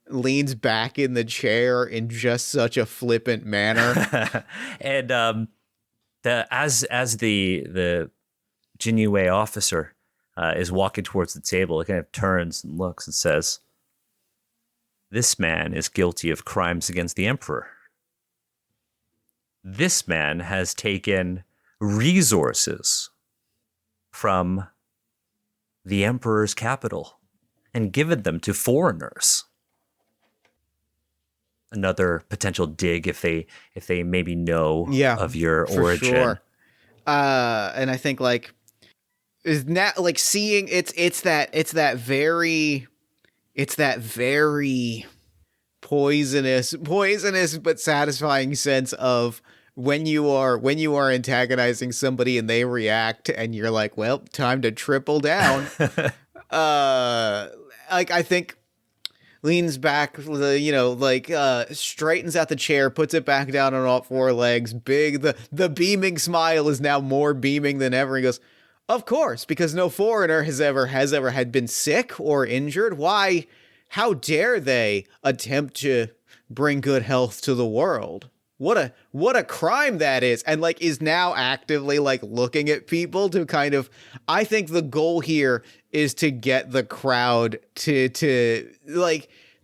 Leans back in the chair in just such a flippant manner. And as the Jinyue officer is walking towards the table, it kind of turns and looks and says, "This man is guilty of crimes against the emperor. This man has taken resources from the emperor's capital and given them to foreigners." Another potential dig if they maybe know of your origin. Sure. And I think is not like seeing it's that very poisonous but satisfying sense of when you are antagonizing somebody and they react and you're like, well, time to triple down. I think leans back, straightens out the chair, puts it back down on all four legs. The beaming smile is now more beaming than ever. He goes, "Of course, because no foreigner has ever had been sick or injured. Why? How dare they attempt to bring good health to the world? What a crime that is." And is now actively looking at people to kind of, I think the goal here is to get the crowd to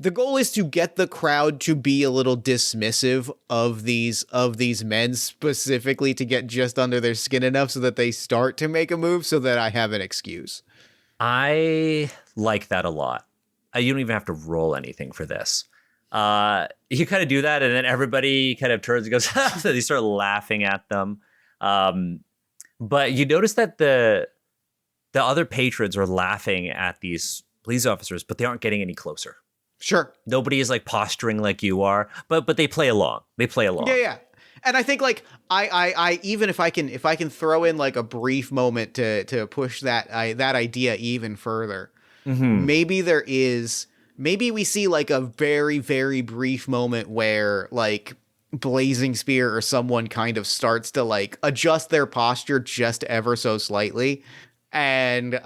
the goal is to get the crowd to be a little dismissive of these men, specifically to get just under their skin enough so that they start to make a move so that I have an excuse. I like that a lot. You don't even have to roll anything for this. You kind of do that, and then everybody kind of turns and goes, so they start laughing at them. But you notice that the other patrons are laughing at these police officers, but they aren't getting any closer. Sure. Nobody is like posturing like you are, but they play along. They play along. Yeah. And I think like I even if I can throw in like a brief moment to push that idea even further, maybe we see like a very, very brief moment where like Blazing Spear or someone kind of starts to like adjust their posture just ever so slightly, and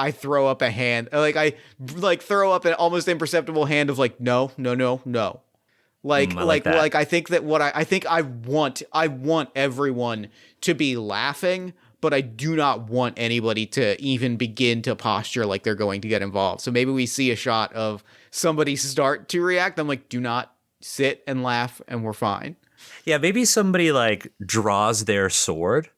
I throw up a hand, like I like throw up an almost imperceptible hand of like no. Like I think that I want everyone to be laughing, but I do not want anybody to even begin to posture like they're going to get involved. So maybe we see a shot of somebody start to react. I'm like, do not sit and laugh, and we're fine. Yeah, maybe somebody like draws their sword.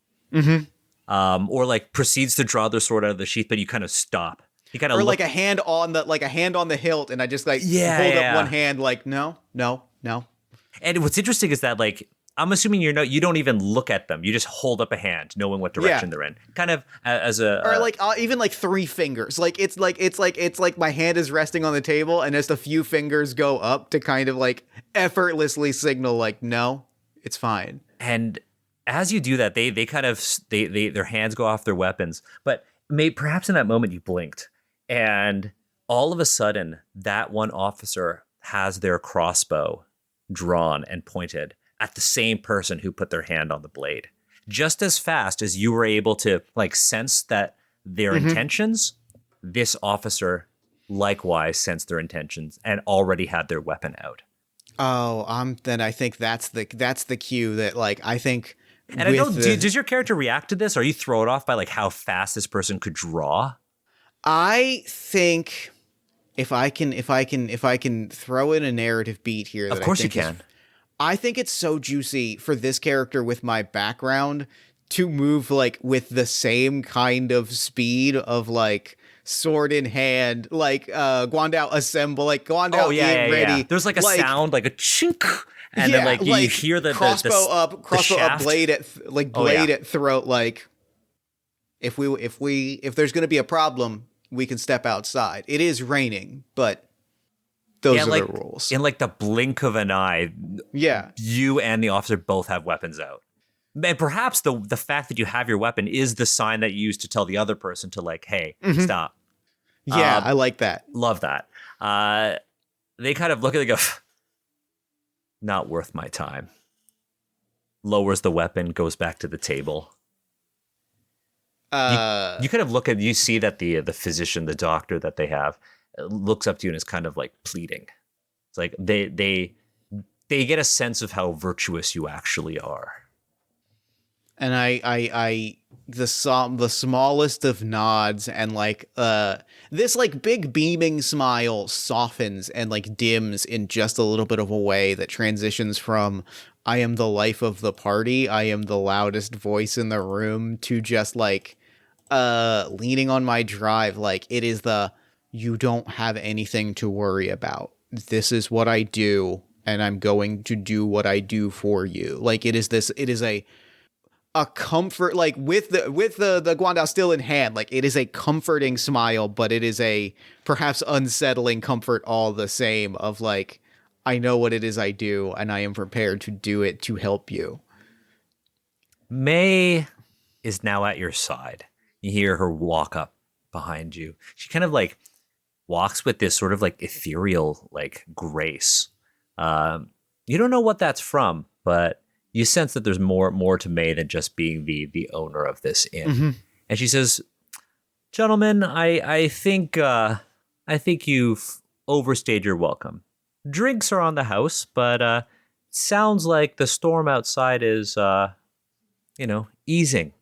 Or like proceeds to draw their sword out of the sheath, but you kind of stop. You kind of like a hand on the hilt, and I just like hold up one hand, like no. And what's interesting is that like I'm assuming you don't even look at them. You just hold up a hand, knowing what direction they're in. Kind of as a or like even like three fingers. Like it's like my hand is resting on the table, and just a few fingers go up to kind of like effortlessly signal like no, it's fine. And as you do that, they kind of their hands go off their weapons, but perhaps in that moment you blinked, and all of a sudden that one officer has their crossbow drawn and pointed at the same person who put their hand on the blade. Just as fast as you were able to like sense that their intentions, this officer likewise sensed their intentions and already had their weapon out. Oh, then I think that's the cue that like I think. And I know, does your character react to this? Or are you thrown off by like how fast this person could draw? I think if I can throw in a narrative beat here, of course you can. I think it's so juicy for this character with my background to move like with the same kind of speed of like sword in hand, like Guandao assemble, like Guandao being ready. Yeah. There's like a sound, like a chink. And then like you hear the crossbow up, blade at at throat. Like if there's going to be a problem, we can step outside. It is raining, but those are the rules. In like the blink of an eye, you and the officer both have weapons out. And perhaps the fact that you have your weapon is the sign that you use to tell the other person to like, hey, stop. Yeah, I like that. Love that. They kind of look at it and go, not worth my time. Lowers the weapon, goes back to the table. You kind of you see that the physician, the doctor that they have, looks up to you and is kind of like pleading. It's like they get a sense of how virtuous you actually are. And the smallest of nods and like this like big beaming smile softens and like dims in just a little bit of a way that transitions from I am the life of the party, I am the loudest voice in the room, to just like leaning on my drive, like it is you don't have anything to worry about. This is what I do, and I'm going to do what I do for you. Like it is a comfort, like with the Guandao still in hand, like it is a comforting smile, but it is a perhaps unsettling comfort all the same of like, I know what it is I do, and I am prepared to do it to help you. May is now at your side. You hear her walk up behind you. She kind of like walks with this sort of like ethereal like grace. You don't know what that's from, but you sense that there's more to May than just being the owner of this inn. And she says, "Gentlemen, I think you've overstayed your welcome. Drinks are on the house, but sounds like the storm outside is easing.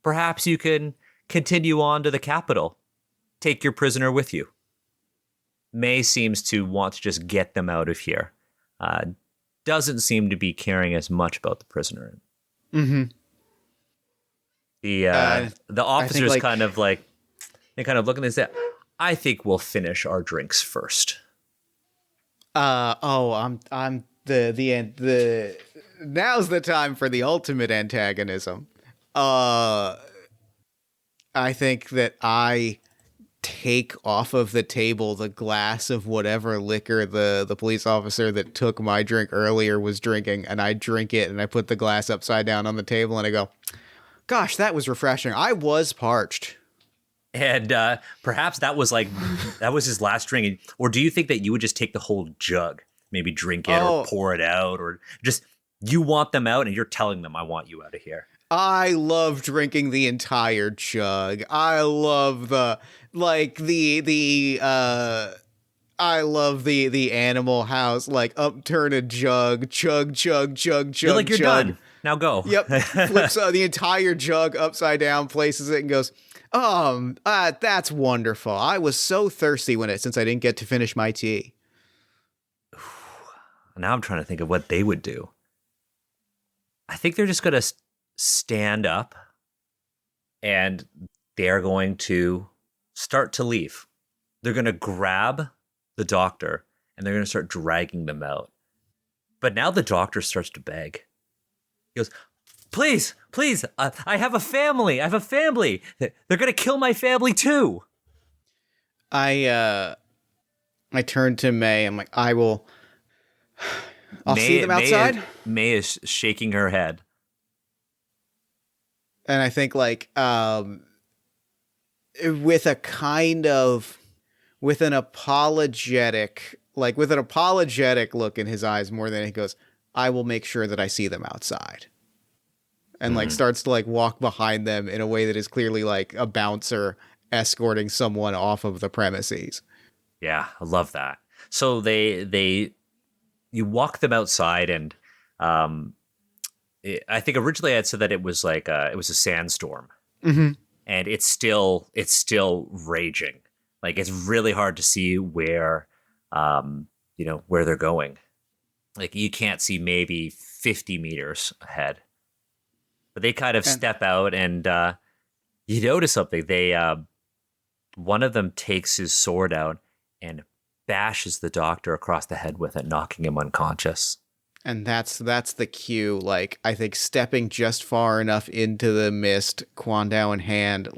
Perhaps you can continue on to the capital. Take your prisoner with you." May seems to want to just get them out of here. Doesn't seem to be caring as much about the prisoner. Mm-hmm. The officers like, kind of like, they kind of look and they say, I think we'll finish our drinks first. I'm the now's the time for the ultimate antagonism. I think that I take off of the table the glass of whatever liquor the police officer that took my drink earlier was drinking, and I drink it, and I put the glass upside down on the table, and I go, gosh, that was refreshing. I was parched. And perhaps that was his last drink. Or do you think that you would just take the whole jug, maybe drink it or pour it out, or just you want them out and you're telling them, I want you out of here? I love drinking the entire jug. I love the Animal House, like upturn a jug, chug, chug, chug, chug. You're like, you're chug. done. Now go. Yep. Flips the entire jug upside down, places it, and goes, that's wonderful. I was so thirsty since I didn't get to finish my tea. Now I'm trying to think of what they would do. I think they're just going to stand up and they're going to start to leave. They're going to grab the doctor and they're going to start dragging them out. But now the doctor starts to beg. He goes, please, I have a family. They're going to kill my family too. I turn to May. I'm like, I'll see them outside. May is shaking her head. And I think with an apologetic look in his eyes more than he goes, I will make sure that I see them outside. And starts to walk behind them in a way that is clearly like a bouncer escorting someone off of the premises. Yeah, I love that. So you walk them outside, and I think originally I had said that it was it was a sandstorm, and it's still raging. Like, it's really hard to see where where they're going. Like, you can't see maybe 50 meters ahead. But they kind of step out, and you notice something. They one of them takes his sword out and bashes the doctor across the head with it, knocking him unconscious. And that's the cue. Like, I think stepping just far enough into the mist, Kwan in hand,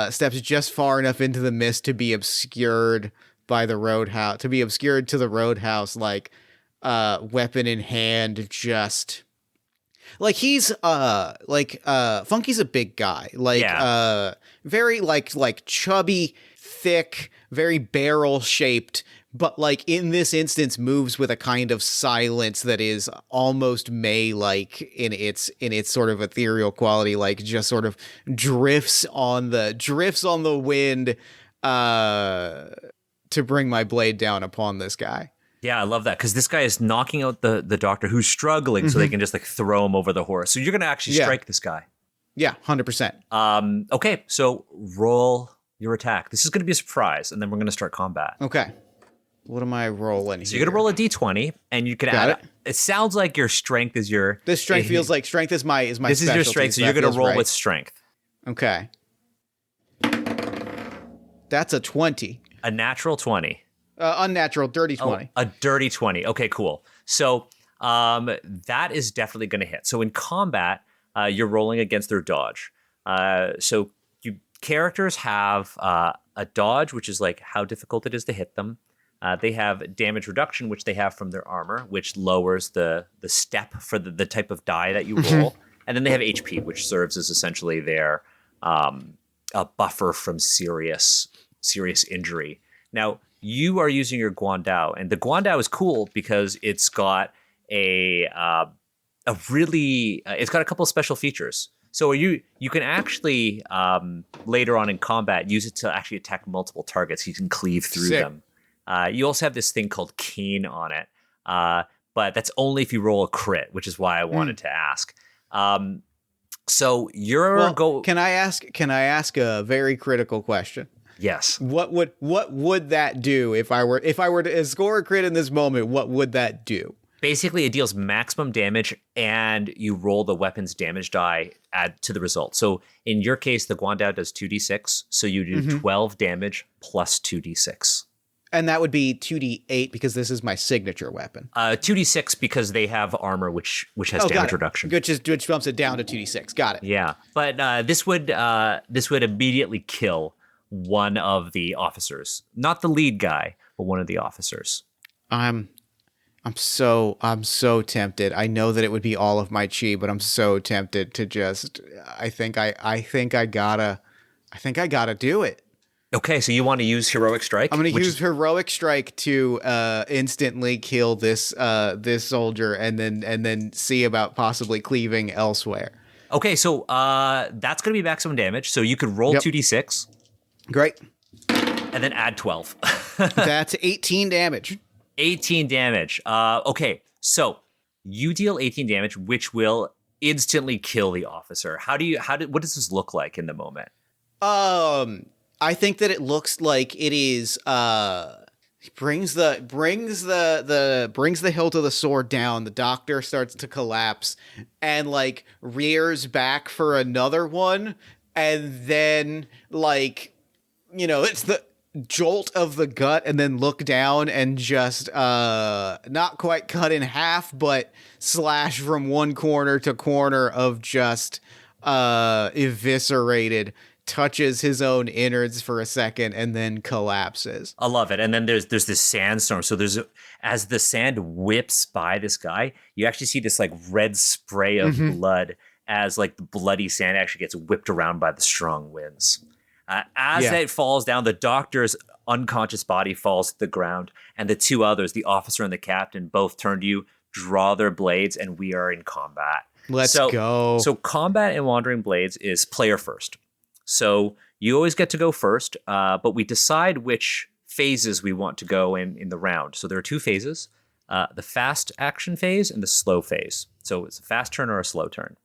steps just far enough into the mist to be obscured by the roadhouse, to be obscured to the roadhouse, weapon in hand, just. He's Funky's a big guy. Very chubby, thick, very barrel shaped, but in this instance moves with a kind of silence that is almost May-like in its sort of ethereal quality, just sort of drifts on the wind to bring my blade down upon this guy. Yeah, I love that, because this guy is knocking out the doctor who's struggling, so they can just throw him over the horse. So you're going to actually strike this guy. Yeah, 100%. Okay, so roll your attack. This is going to be a surprise, and then we're going to start combat. Okay. What am I rolling here? So you're going to roll a d20, and you can add it. It sounds like your strength is your... This strength feels like strength is my specialty. This is your strength, so you're going to roll with strength. Okay. That's a 20. A natural 20. Unnatural, dirty 20. Oh, a dirty 20. Okay, cool. So that is definitely going to hit. So in combat, you're rolling against their dodge. So characters have a dodge, which is how difficult it is to hit them. They have damage reduction, which they have from their armor, which lowers the step for the type of die that you roll. And then they have HP, which serves as essentially their a buffer from serious injury. Now, you are using your Guandao, and the Guandao is cool because it's got it's got a couple of special features. So you can actually later on in combat use it to actually attack multiple targets. You can cleave through them. You also have this thing called Cane on it, but that's only if you roll a crit, which is why I wanted to ask. So Can I ask a very critical question? Yes. What would that do if I were to score a crit in this moment? What would that do? Basically, it deals maximum damage, and you roll the weapon's damage die add to the result. So in your case, the Guandao does 2d6, so you do 12 damage plus 2d6. And that would be 2d8 because this is my signature weapon. 2d6 because they have armor, which has damage reduction, which bumps it down to 2d6. Got it. Yeah, but this would immediately kill one of the officers, not the lead guy, but one of the officers. I'm so tempted. I know that it would be all of my chi, but I'm so tempted to just. I think I gotta do it. Okay, so you want to use Heroic Strike? I'm going to use Heroic Strike to instantly kill this soldier, and then see about possibly cleaving elsewhere. Okay, so that's going to be maximum damage. So you could roll 2d6. Great. And then add 12. That's 18 damage. 18 damage. Okay, so you deal 18 damage, which will instantly kill the officer. What does this look like in the moment? I think that it looks like it is brings the hilt of the sword down. The doctor starts to collapse and like rears back for another one, and then it's the jolt of the gut, and then look down and just not quite cut in half, but slash from one corner to corner of just eviscerated. Touches his own innards for a second and then collapses. I love it. And then there's this sandstorm. So as the sand whips by this guy, you actually see this like red spray of blood as like the bloody sand actually gets whipped around by the strong winds. As it falls down, the doctor's unconscious body falls to the ground, and the two others, the officer and the captain, both turn to you, draw their blades, and we are in combat. Let's go. So combat in Wandering Blades is player first. So you always get to go first, but we decide which phases we want to go in the round. So there are two phases, the fast action phase and the slow phase. So it's a fast turn or a slow turn.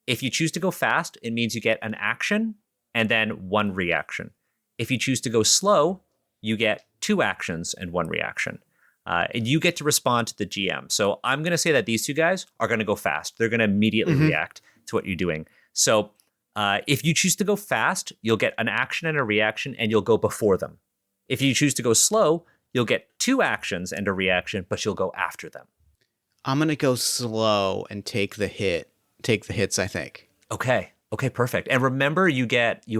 If you choose to go fast, it means you get an action and then one reaction. If you choose to go slow, you get two actions and one reaction. And you get to respond to the GM. So I'm going to say that these two guys are going to go fast. They're going to immediately react to what you're doing. So if you choose to go fast, you'll get an action and a reaction, and you'll go before them. If you choose to go slow, you'll get two actions and a reaction, but you'll go after them. I'm going to go slow and take the hits, I think. Okay, perfect. And remember, you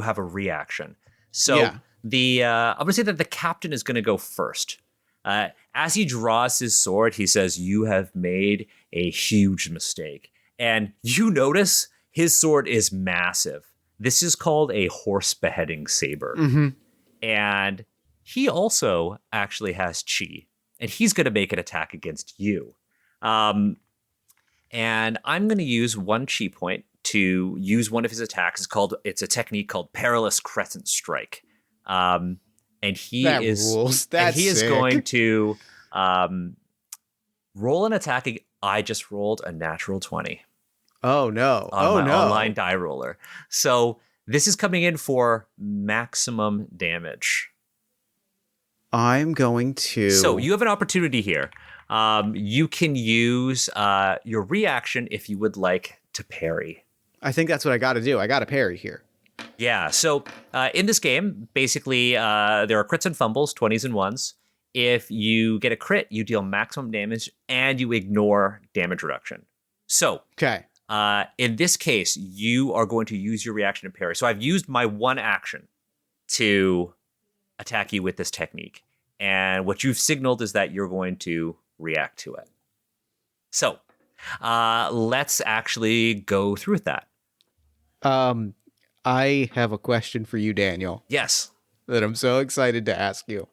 have a reaction. So I'm going to say that the captain is going to go first. As he draws his sword, he says, "You have made a huge mistake." And you notice his sword is massive. This is called a horse beheading saber. And he also actually has chi. And he's going to make an attack against you. And I'm going to use one chi point to use one of his attacks. It's a technique called Perilous Crescent Strike. And he is going to roll an attack. I just rolled a natural 20. Oh no! On my online die roller. So this is coming in for maximum damage. I'm going to. So you have an opportunity here. You can use your reaction if you would like to parry. I think that's what I got to do. I got to parry here. Yeah. So in this game, basically, there are crits and fumbles, 20s and 1s. If you get a crit, you deal maximum damage and you ignore damage reduction. So. Okay. In this case, you are going to use your reaction to parry. So I've used my one action to attack you with this technique. And what you've signaled is that you're going to react to it. So let's actually go through with that. I have a question for you, Daniel. Yes. That I'm so excited to ask you.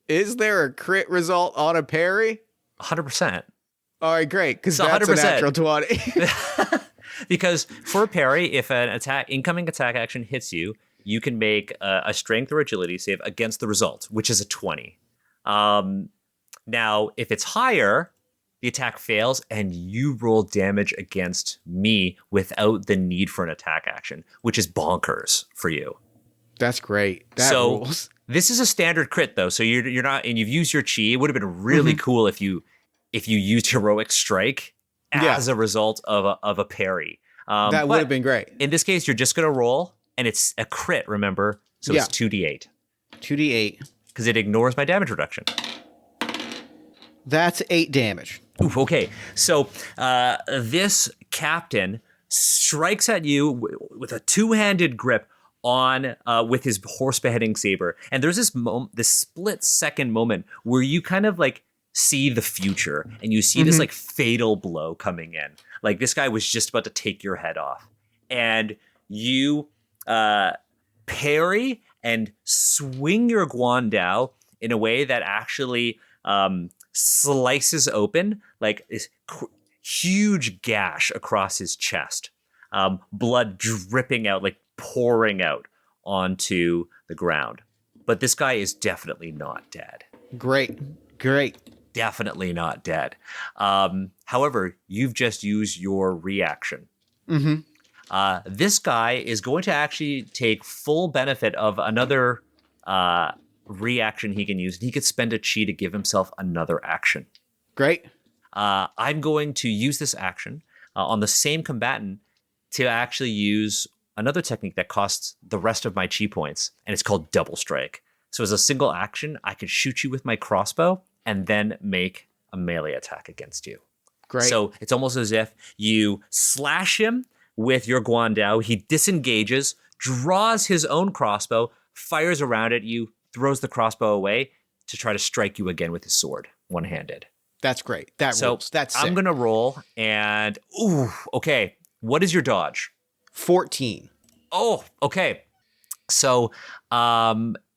Is there a crit result on a parry? 100%. All right, great, because that's 100%. A natural 20. Because for a parry, if an incoming attack action hits you, you can make a strength or agility save against the result, which is a 20. Now, if it's higher, the attack fails and you roll damage against me without the need for an attack action, which is bonkers for you. That's great. That rules. This is a standard crit though, so you're not, and you've used your chi. It would have been really cool if you used heroic strike as a result of a parry. That would have been great. In this case, you're just gonna roll, and it's a crit. Remember, so it's 2d8. 2d8 because it ignores my damage reduction. That's 8 damage. Oof, okay, so this captain strikes at you with a two-handed grip on with his horse beheading saber, and there's this split second moment where you kind of like see the future, and you see this like fatal blow coming in. Like this guy was just about to take your head off, and you parry and swing your guandao in a way that actually slices open like this huge gash across his chest, blood dripping out, like pouring out onto the ground. But this guy is definitely not dead. Great. Definitely not dead. However, you've just used your reaction. This guy is going to actually take full benefit of another reaction he can use. He could spend a chi to give himself another action. Great. I'm going to use this action on the same combatant to actually use another technique that costs the rest of my chi points, and it's called double strike. So as a single action, I can shoot you with my crossbow and then make a melee attack against you. Great. So it's almost as if you slash him with your guandao, he disengages, draws his own crossbow, fires around at you, throws the crossbow away to try to strike you again with his sword, one-handed. That's great. That rules. That's sick. I'm going to roll, and okay. What is your dodge? 14. Oh, okay. So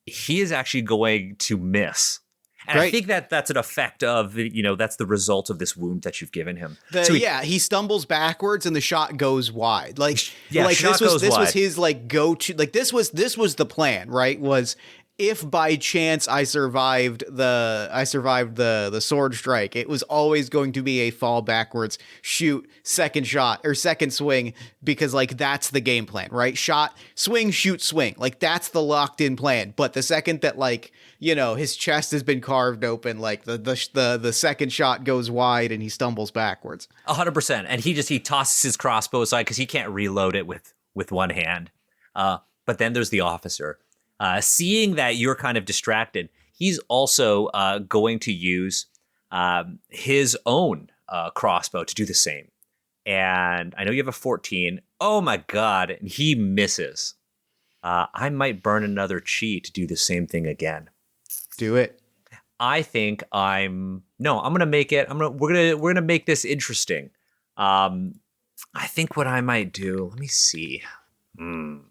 he is actually going to miss. And Great. I think that's an effect of, that's the result of this wound that you've given him. He stumbles backwards and the shot goes wide. Like shot goes this wide. was his like go-to. Like this was the plan, right? Was if by chance I survived the sword strike, it was always going to be a fall backwards, shoot, second shot or second swing, because like that's the game plan, right? Shot, swing, shoot, swing. Like that's the locked in plan. But the second that like, his chest has been carved open, like the second shot goes wide and he stumbles backwards. 100%. And he tosses his crossbow aside because he can't reload it with one hand. But then there's the officer. Seeing that you're kind of distracted, he's also going to use his own crossbow to do the same. And I know you have a 14. Oh my God. And he misses. I might burn another chi to do the same thing again. Do it. I think I'm going to make it. We're going to make this interesting. I think what I might do, let me see. I'm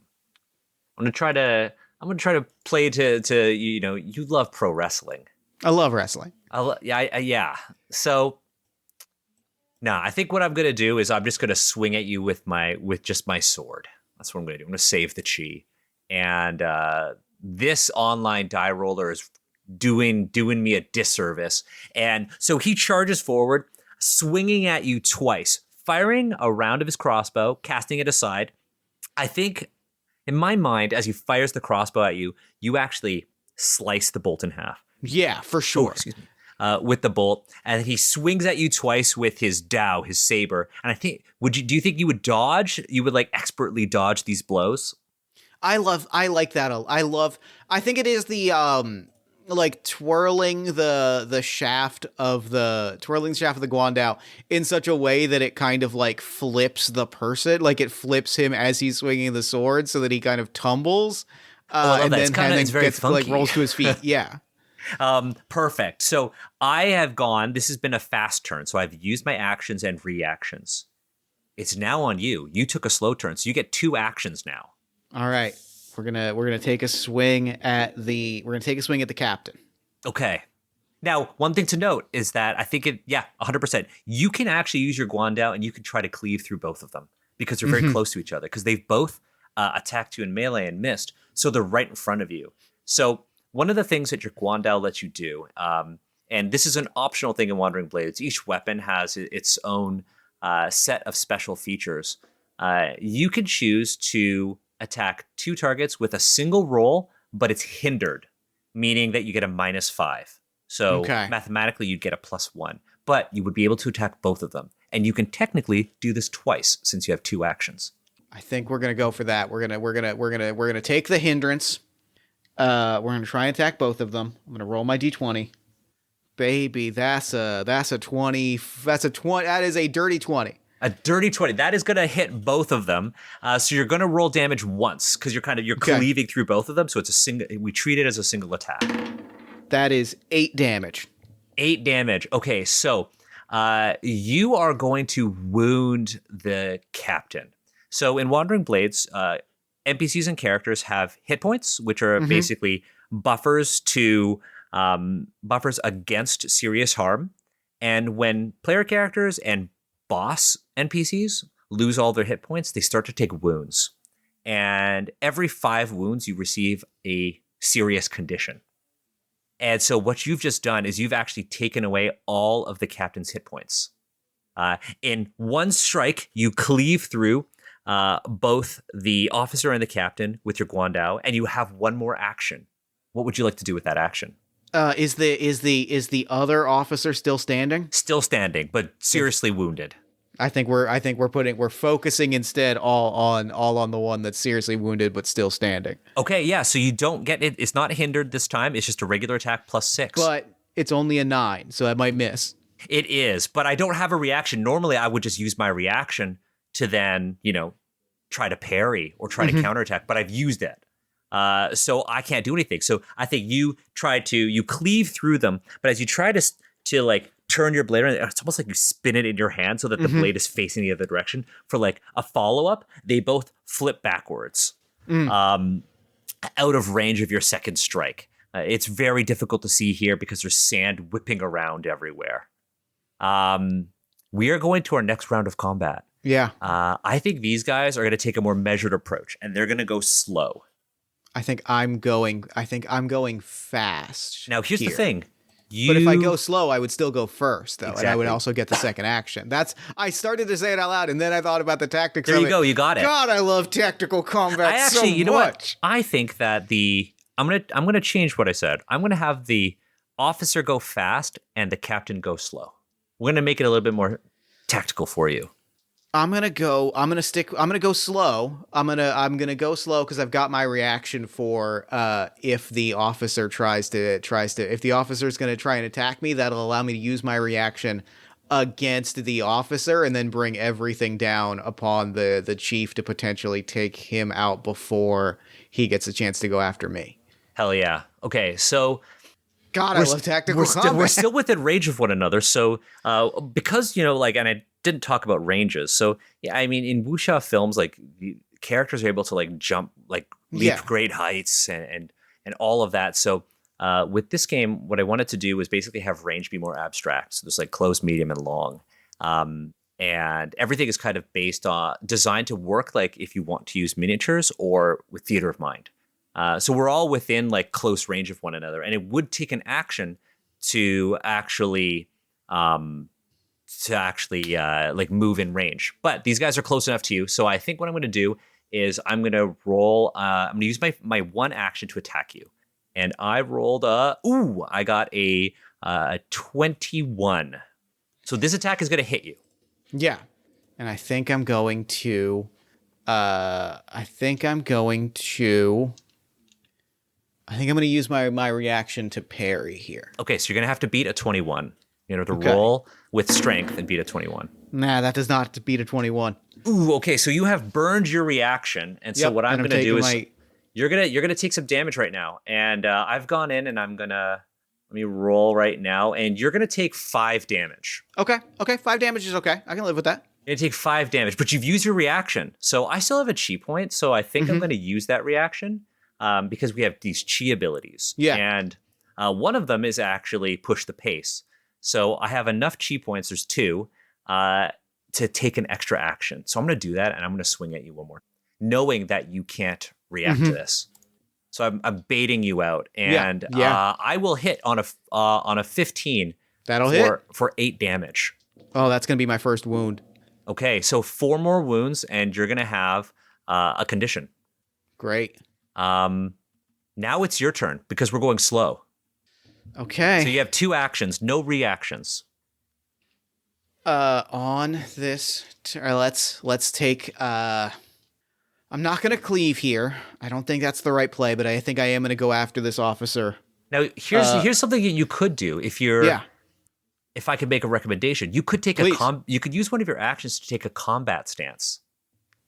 going to try to play to you love pro wrestling. I love wrestling. Yeah. So, I think what I'm going to do is I'm just going to swing at you with just my sword. That's what I'm going to do. I'm going to save the chi. And this online die roller is doing me a disservice. And so he charges forward, swinging at you twice, firing a round of his crossbow, casting it aside. I think in my mind, as he fires the crossbow at you, you actually slice the bolt in half. Yeah, for sure. Excuse me. With the bolt, and he swings at you twice with his dao, his saber. And I think, do you think you would dodge? You would like expertly dodge these blows? I like that. I think it is the like twirling the shaft of the guandao in such a way that it kind of like flips the person, like it flips him as he's swinging the sword, so that he kind of tumbles. And then it's very gets, funky. like rolls to his feet. Yeah. Perfect. So I have gone. This has been a fast turn, so I've used my actions and reactions. It's now on you. You took a slow turn, so you get 2 actions now. All right. We're gonna take a swing at the captain. Okay. Now, one thing to note is that I think 100%. You can actually use your guandao and you can try to cleave through both of them because they're very close to each other, because they've both attacked you in melee and missed, so they're right in front of you. So one of the things that your guandao lets you do, and this is an optional thing in Wandering Blades, each weapon has its own set of special features. You can choose to attack 2 targets with a single roll, but it's hindered, meaning that you get a -5. So Okay. mathematically, you'd get a +1, but you would be able to attack both of them. And you can technically do this twice since you have 2 actions. I think we're gonna go for that. We're gonna take the hindrance. We're gonna try and attack both of them. I'm gonna roll my d20. Baby, that's a 20. That is a dirty 20. A dirty 20. That is going to hit both of them. So you're going to roll damage once because you're cleaving through both of them. So it's a single. We treat it as a single attack. That is 8 damage. 8 damage. Okay, so you are going to wound the captain. So in Wandering Blades, NPCs and characters have hit points, which are basically buffers against serious harm. And when player characters and boss NPCs lose all their hit points, they start to take wounds. And every 5 wounds, you receive a serious condition. And so what you've just done is you've actually taken away all of the captain's hit points. In one strike, you cleave through both the officer and the captain with your Guandao, and you have one more action. What would you like to do with that action? Is the other officer still standing? Still standing, but seriously wounded. I think we're focusing instead all on the one that's seriously wounded but still standing. Okay, yeah. So you don't get it. It's not hindered this time. It's just a regular attack +6. But it's only a 9, so I might miss. It is, but I don't have a reaction. Normally, I would just use my reaction to then, try to parry or try to counterattack. But I've used it. So I can't do anything. So I think you cleave through them, but as you try to like turn your blade around, it's almost like you spin it in your hand so that the blade is facing the other direction. For like a follow-up, they both flip backwards out of range of your second strike. It's very difficult to see here because there's sand whipping around everywhere. We are going to our next round of combat. Yeah. I think these guys are going to take a more measured approach, and they're going to go slow. I think I'm going fast. Now, here's the thing. But if I go slow, I would still go first, though, Exactly. and I would also get the second action. I started to say it out loud, and then I thought about the tactics. There you go. You got it. God, I love tactical combat so much. You know what? I think that I'm gonna change what I said. I'm gonna have the officer go fast and the captain go slow. We're gonna make it a little bit more tactical for you. I'm gonna go slow. I'm gonna go slow because I've got my reaction for if the officer if the officer is gonna try and attack me, that'll allow me to use my reaction against the officer and then bring everything down upon the chief to potentially take him out before he gets a chance to go after me. Hell yeah. Okay, so God, I love tactical combat. We're still within range of one another. So because and I didn't talk about ranges. So yeah, I mean, in wuxia films, like the characters are able to like jump, like leap great heights and all of that. So with this game, what I wanted to do was basically have range be more abstract. So there's like close, medium, and long. And everything is kind of designed to work like if you want to use miniatures or with theater of mind. So we're all within like close range of one another, and it would take an action to actually like move in range. But these guys are close enough to you, so I think what I'm going to do is I'm going to roll. I'm going to use my one action to attack you, and I rolled I got a 21. So this attack is going to hit you. Yeah, and I think I'm going to. I think I'm going to use my reaction to parry here. Okay, so you're going to have to beat a 21. Roll with strength and beat a 21. Nah, that does not beat a 21. Ooh, okay, so you have burned your reaction, and so what I'm going to do is you're gonna take some damage right now, and I've gone in and let me roll right now, and you're gonna take 5 damage. Okay, 5 damage is okay. I can live with that. You're gonna take 5 damage, but you've used your reaction, so I still have a chi point, so I think I'm gonna use that reaction. Because we have these chi abilities. Yeah. And one of them is actually push the pace. So I have enough chi points, there's 2, to take an extra action. So I'm going to do that, and I'm going to swing at you one more, knowing that you can't react to this. So I'm baiting you out, and I will hit on a 15. That'll hit for 8 damage. Oh, that's going to be my first wound. Okay, so 4 more wounds, and you're going to have a condition. Great. Now it's your turn because we're going slow. Okay. So you have 2 actions, no reactions. On this, let's take. I'm not gonna cleave here. I don't think that's the right play, but I think I am gonna go after this officer. Now here's something that you could do Yeah. if I could make a recommendation. You could take Please. you could use one of your actions to take a combat stance.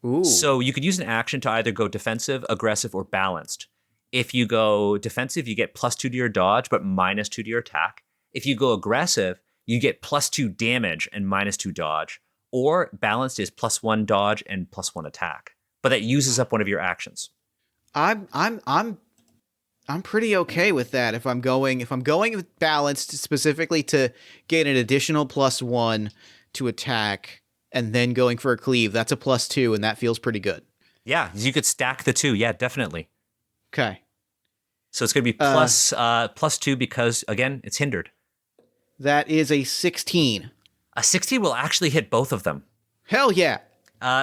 Ooh. So you could use an action to either go defensive, aggressive, or balanced. If you go defensive, you get +2 to your dodge, but -2 to your attack. If you go aggressive, you get +2 damage and -2 dodge. Or balanced is +1 dodge and +1 attack. But that uses up one of your actions. I'm pretty okay with that. If I'm going with balanced specifically to get an additional +1 to attack, and then going for a cleave, that's a +2, and that feels pretty good. Yeah, you could stack the 2. Yeah, definitely. Okay. So it's going to be +2 because, again, it's hindered. That is a 16. A 16 will actually hit both of them. Hell yeah.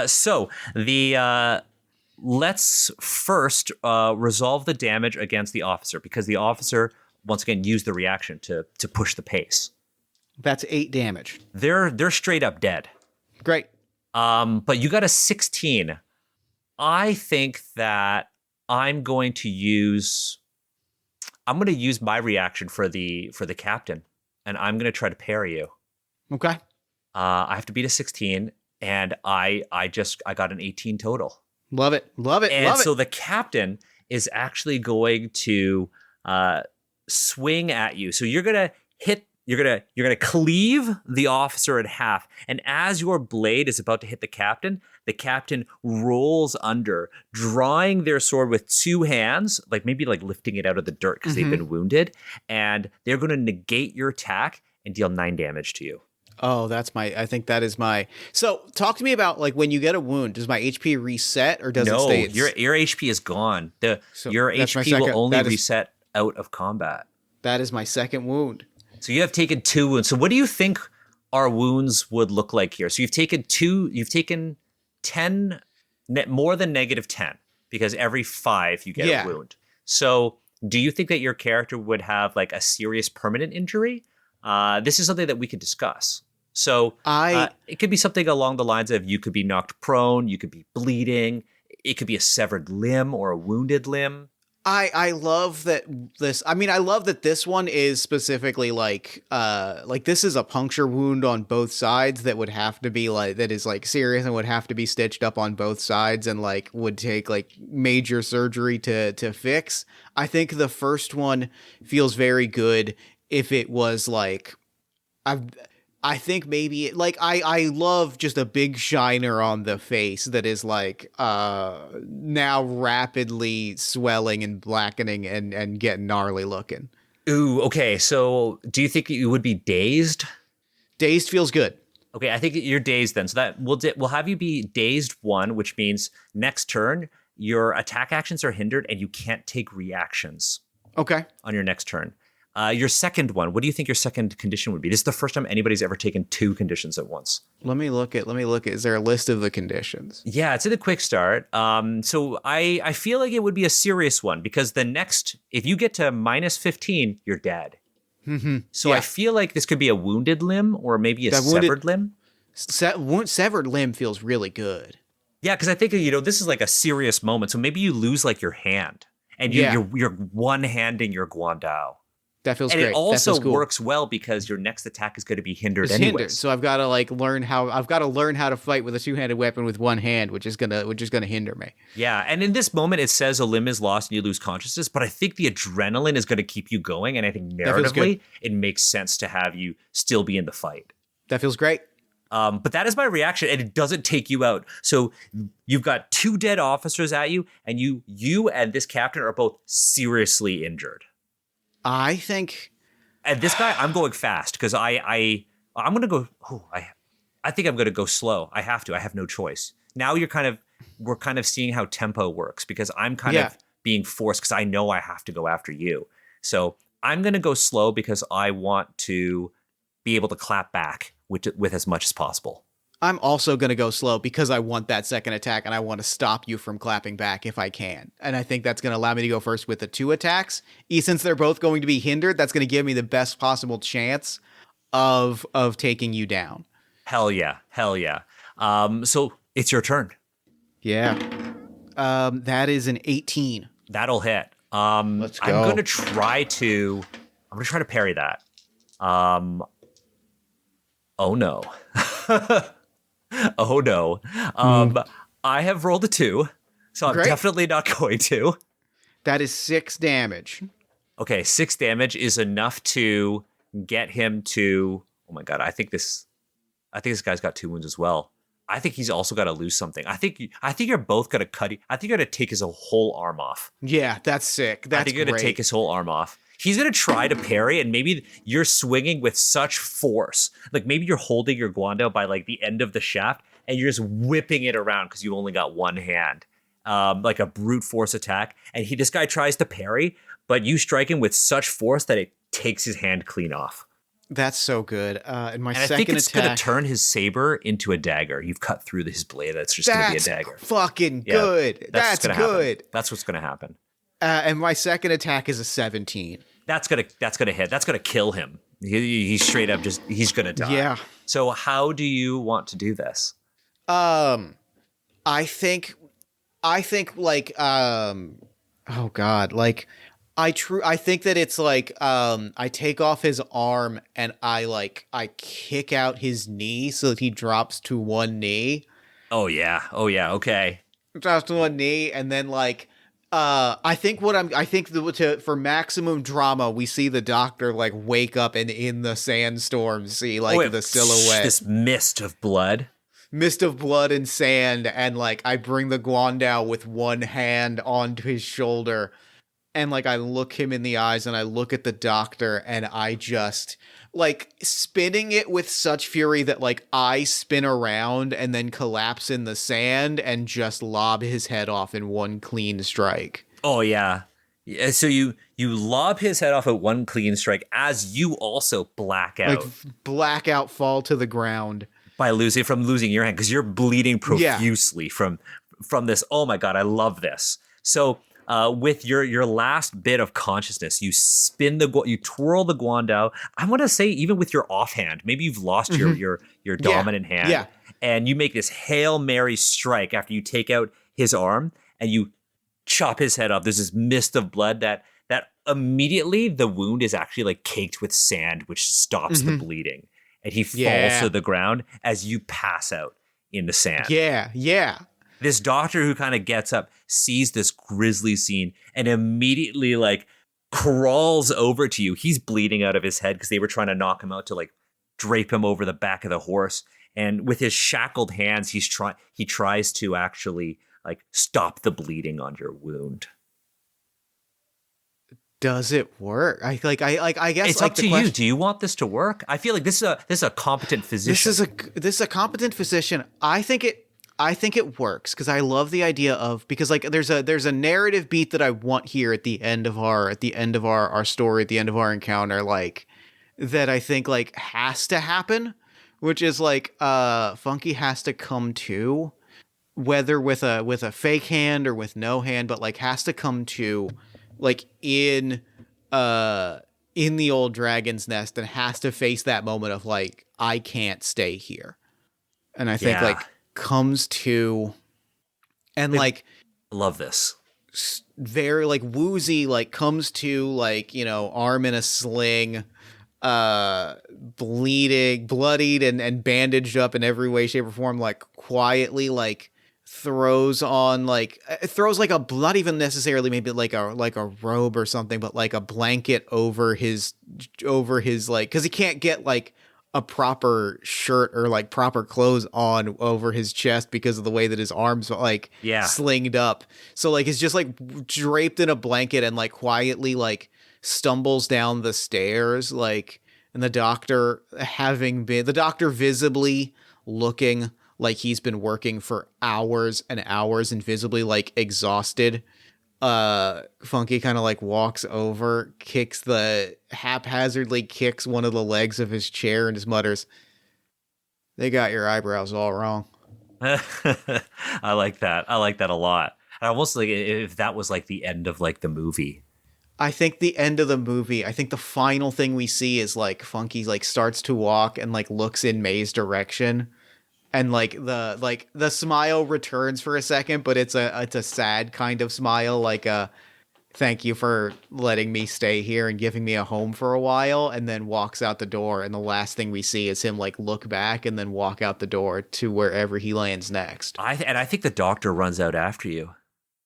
So let's first resolve the damage against the officer, because the officer, once again, used the reaction to push the pace. That's 8 damage. They're straight up dead. Great. But you got a 16. I think that I'm going to use my reaction for the captain, and I'm going to try to parry you. Okay. I have to beat a 16, and I got an 18 total. Love it. And so the captain is actually going to swing at you. So you're gonna cleave the officer in half, and as your blade is about to hit the captain rolls under, drawing their sword with 2 hands, maybe lifting it out of the dirt because they've been wounded, and they're going to negate your attack and deal 9 damage to you. Oh, I think that is my. So talk to me about when you get a wound, does my HP reset or does it stay? No, your HP is gone. Your HP will only reset out of combat. That is my second wound. So you have taken 2 wounds. So what do you think our wounds would look like here? So you've taken 10, more than -10, because every 5 you get a wound. So do you think that your character would have a serious permanent injury? This is something that we could discuss. So it could be something along the lines of you could be knocked prone, you could be bleeding, it could be a severed limb or a wounded limb. I love that this. I mean, I love that this one is specifically this is a puncture wound on both sides that would have to be that is serious and would have to be stitched up on both sides and would take major surgery to fix. I think the first one feels very good if it was I think maybe I love just a big shiner on the face that is now rapidly swelling and blackening and getting gnarly looking. Ooh, okay. So do you think you would be dazed? Dazed feels good. Okay, I think you're dazed then. So that we'll have you be dazed 1, which means next turn your attack actions are hindered and you can't take reactions. Okay. On your next turn. Your second one, what do you think your second condition would be? This is the first time anybody's ever taken 2 conditions at once. Let me look at. Is there a list of the conditions? Yeah, it's in the quick start. So I feel like it would be a serious one because if you get to -15, you're dead. Mm-hmm. So I feel like this could be a wounded limb or maybe a severed limb. Severed limb feels really good. Yeah, because I think this is a serious moment. So maybe you lose your hand and you're one-handing your Guandao. That feels great. And it also cool. works well because your next attack is going to be hindered anyways. Hindered. So I've got to learn how to fight with a 2-handed weapon with one hand, which is gonna hinder me. Yeah, and in this moment it says a limb is lost and you lose consciousness, but I think the adrenaline is going to keep you going, and I think narratively it makes sense to have you still be in the fight. That feels great. But that is my reaction, and it doesn't take you out. So you've got 2 dead officers at you, and you and this captain are both seriously injured. I think, and this guy, I'm going fast because I'm going to go. I think I'm going to go slow. I have to. I have no choice. Now we're kind of seeing how tempo works because I'm kind of being forced because I know I have to go after you. So I'm going to go slow because I want to be able to clap back with as much as possible. I'm also going to go slow because I want that second attack and I want to stop you from clapping back if I can. And I think that's going to allow me to go first with the 2 attacks. Since they're both going to be hindered, that's going to give me the best possible chance of taking you down. Hell yeah. Hell yeah. So it's your turn. Yeah. That is an 18. That'll hit. Let's go. I'm going to try to parry that. Oh no. Oh no. I have rolled a 2, so I'm definitely not going to. That is 6 damage. Okay, 6 damage is enough to get him to. Oh my god, I think this guy's got 2 wounds as well. I think he's also got to lose something. I think you're both gonna cut. I think you're gonna take his whole arm off. Yeah, that's sick. That's I think you're gonna take his whole arm off. He's gonna try to parry, and maybe you're swinging with such force, like maybe you're holding your guando by like the end of the shaft, and you're just whipping it around because you only got one hand, like a brute force attack. And this guy tries to parry, but you strike him with such force that it takes his hand clean off. That's so good. And my second I think it's attack, going to turn his saber into a dagger. You've cut through his blade. That's just going to be a dagger. Fucking good. Yeah, that's good. Happen. That's what's going to happen. And my second attack is a 17. That's gonna hit. That's gonna kill him. He's straight up he's gonna die. Yeah. So how do you want to do this? I think like oh god, like I think that it's like I take off his arm and I kick out his knee so that he drops to one knee. Oh yeah. Okay. Drops to one knee, and then like for maximum drama, we see the doctor like wake up and in the sandstorm see like the silhouette, this mist of blood and sand, and like I bring the Guandao with one hand onto his shoulder, and like I look him in the eyes and I look at the doctor and I just like spinning it with such fury that like I spin around and then collapse in the sand and just lob his head off in one clean strike. Oh yeah. So you lob his head off at one clean strike as you also black out. Like fall to the ground. By losing your hand, because you're bleeding profusely from this. Oh my god, I love this. So with your last bit of consciousness, you twirl the Guandao. I want to say even with your offhand, maybe you've lost your dominant hand. Yeah. And you make this Hail Mary strike after you take out his arm and you chop his head off. There's this mist of blood that immediately the wound is actually like caked with sand, which stops the bleeding. And he falls to the ground as you pass out in the sand. Yeah. This doctor who kind of gets up, sees this grisly scene, and immediately like crawls over to you. He's bleeding out of his head because they were trying to knock him out to like drape him over the back of the horse. And with his shackled hands, he tries to actually like stop the bleeding on your wound. Does it work? I guess it's like up to you. Do you want this to work? I feel like this is a competent physician. This is a competent physician. I think it works because I love the idea of, because like there's a narrative beat that I want here at the end of our story, at the end of our encounter, like that I think like has to happen, which is like Funky has to come to, whether with a fake hand or with no hand, but like has to come to like in the old dragon's nest and has to face that moment of like I can't stay here. And I think like comes to, and like love this, very like woozy, like comes to like, you know, arm in a sling, bleeding, bloodied and bandaged up in every way, shape or form, like quietly like throws like a, not even necessarily maybe like a robe or something, but like a blanket over his like, because he can't get like a proper shirt or like proper clothes on over his chest because of the way that his arms like slinged up. So like it's just like draped in a blanket and like quietly like stumbles down the stairs, like, and the doctor visibly looking like he's been working for hours and hours and visibly like exhausted. Funky kind of like walks over, haphazardly kicks one of the legs of his chair and just mutters, They got your eyebrows all wrong. I like that. I like that a lot. I almost like if that was like the end of like the movie. I think the end of the movie, I think the final thing we see is like Funky like starts to walk and like looks in May's direction. And like the smile returns for a second, but it's a sad kind of smile, like a thank you for letting me stay here and giving me a home for a while, and then walks out the door, and the last thing we see is him like look back and then walk out the door to wherever he lands next. I think the doctor runs out after you,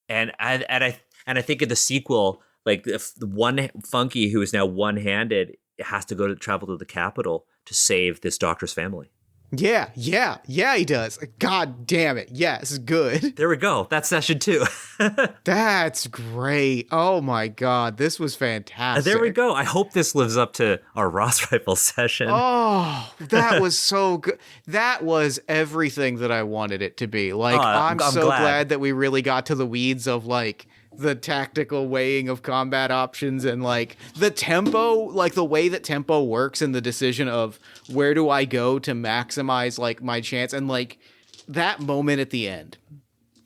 and I think in the sequel, like if the one Funky who is now one-handed has to go to travel to the capital to save this doctor's family. Yeah, he does. God damn it. Yes, good. There we go. That's session 2. That's great. Oh my God, this was fantastic. There we go. I hope this lives up to our Ross Rifle session. Oh, that was so good. That was everything that I wanted it to be. Like, I'm so glad that we really got to the weeds of like the tactical weighing of combat options and like the tempo, like the way that tempo works and the decision of where do I go to maximize like my chance, and like that moment at the end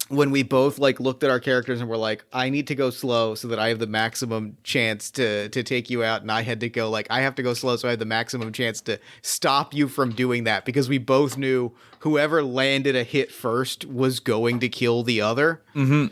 when we both like looked at our characters and were like, I need to go slow so that I have the maximum chance to take you out, and I had to go like, I have to go slow so I have the maximum chance to stop you from doing that, because we both knew whoever landed a hit first was going to kill the other. Mm-hmm.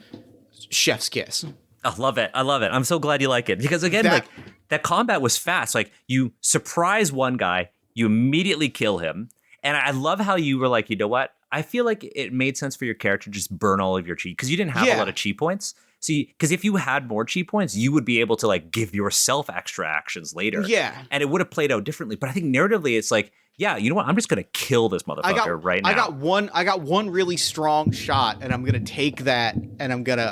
Chef's kiss. I love it. I'm so glad you like it, because again, like that combat was fast. Like you surprise one guy, you immediately kill him. And I love how you were like, you know what? I feel like it made sense for your character to just burn all of your chi, because you didn't have a lot of chi points. See, because if you had more chi points, you would be able to like give yourself extra actions later. Yeah. And it would have played out differently. But I think narratively, it's like, yeah, you know what? I'm just gonna kill this motherfucker right now. I got one really strong shot, and I'm gonna take that, and I'm gonna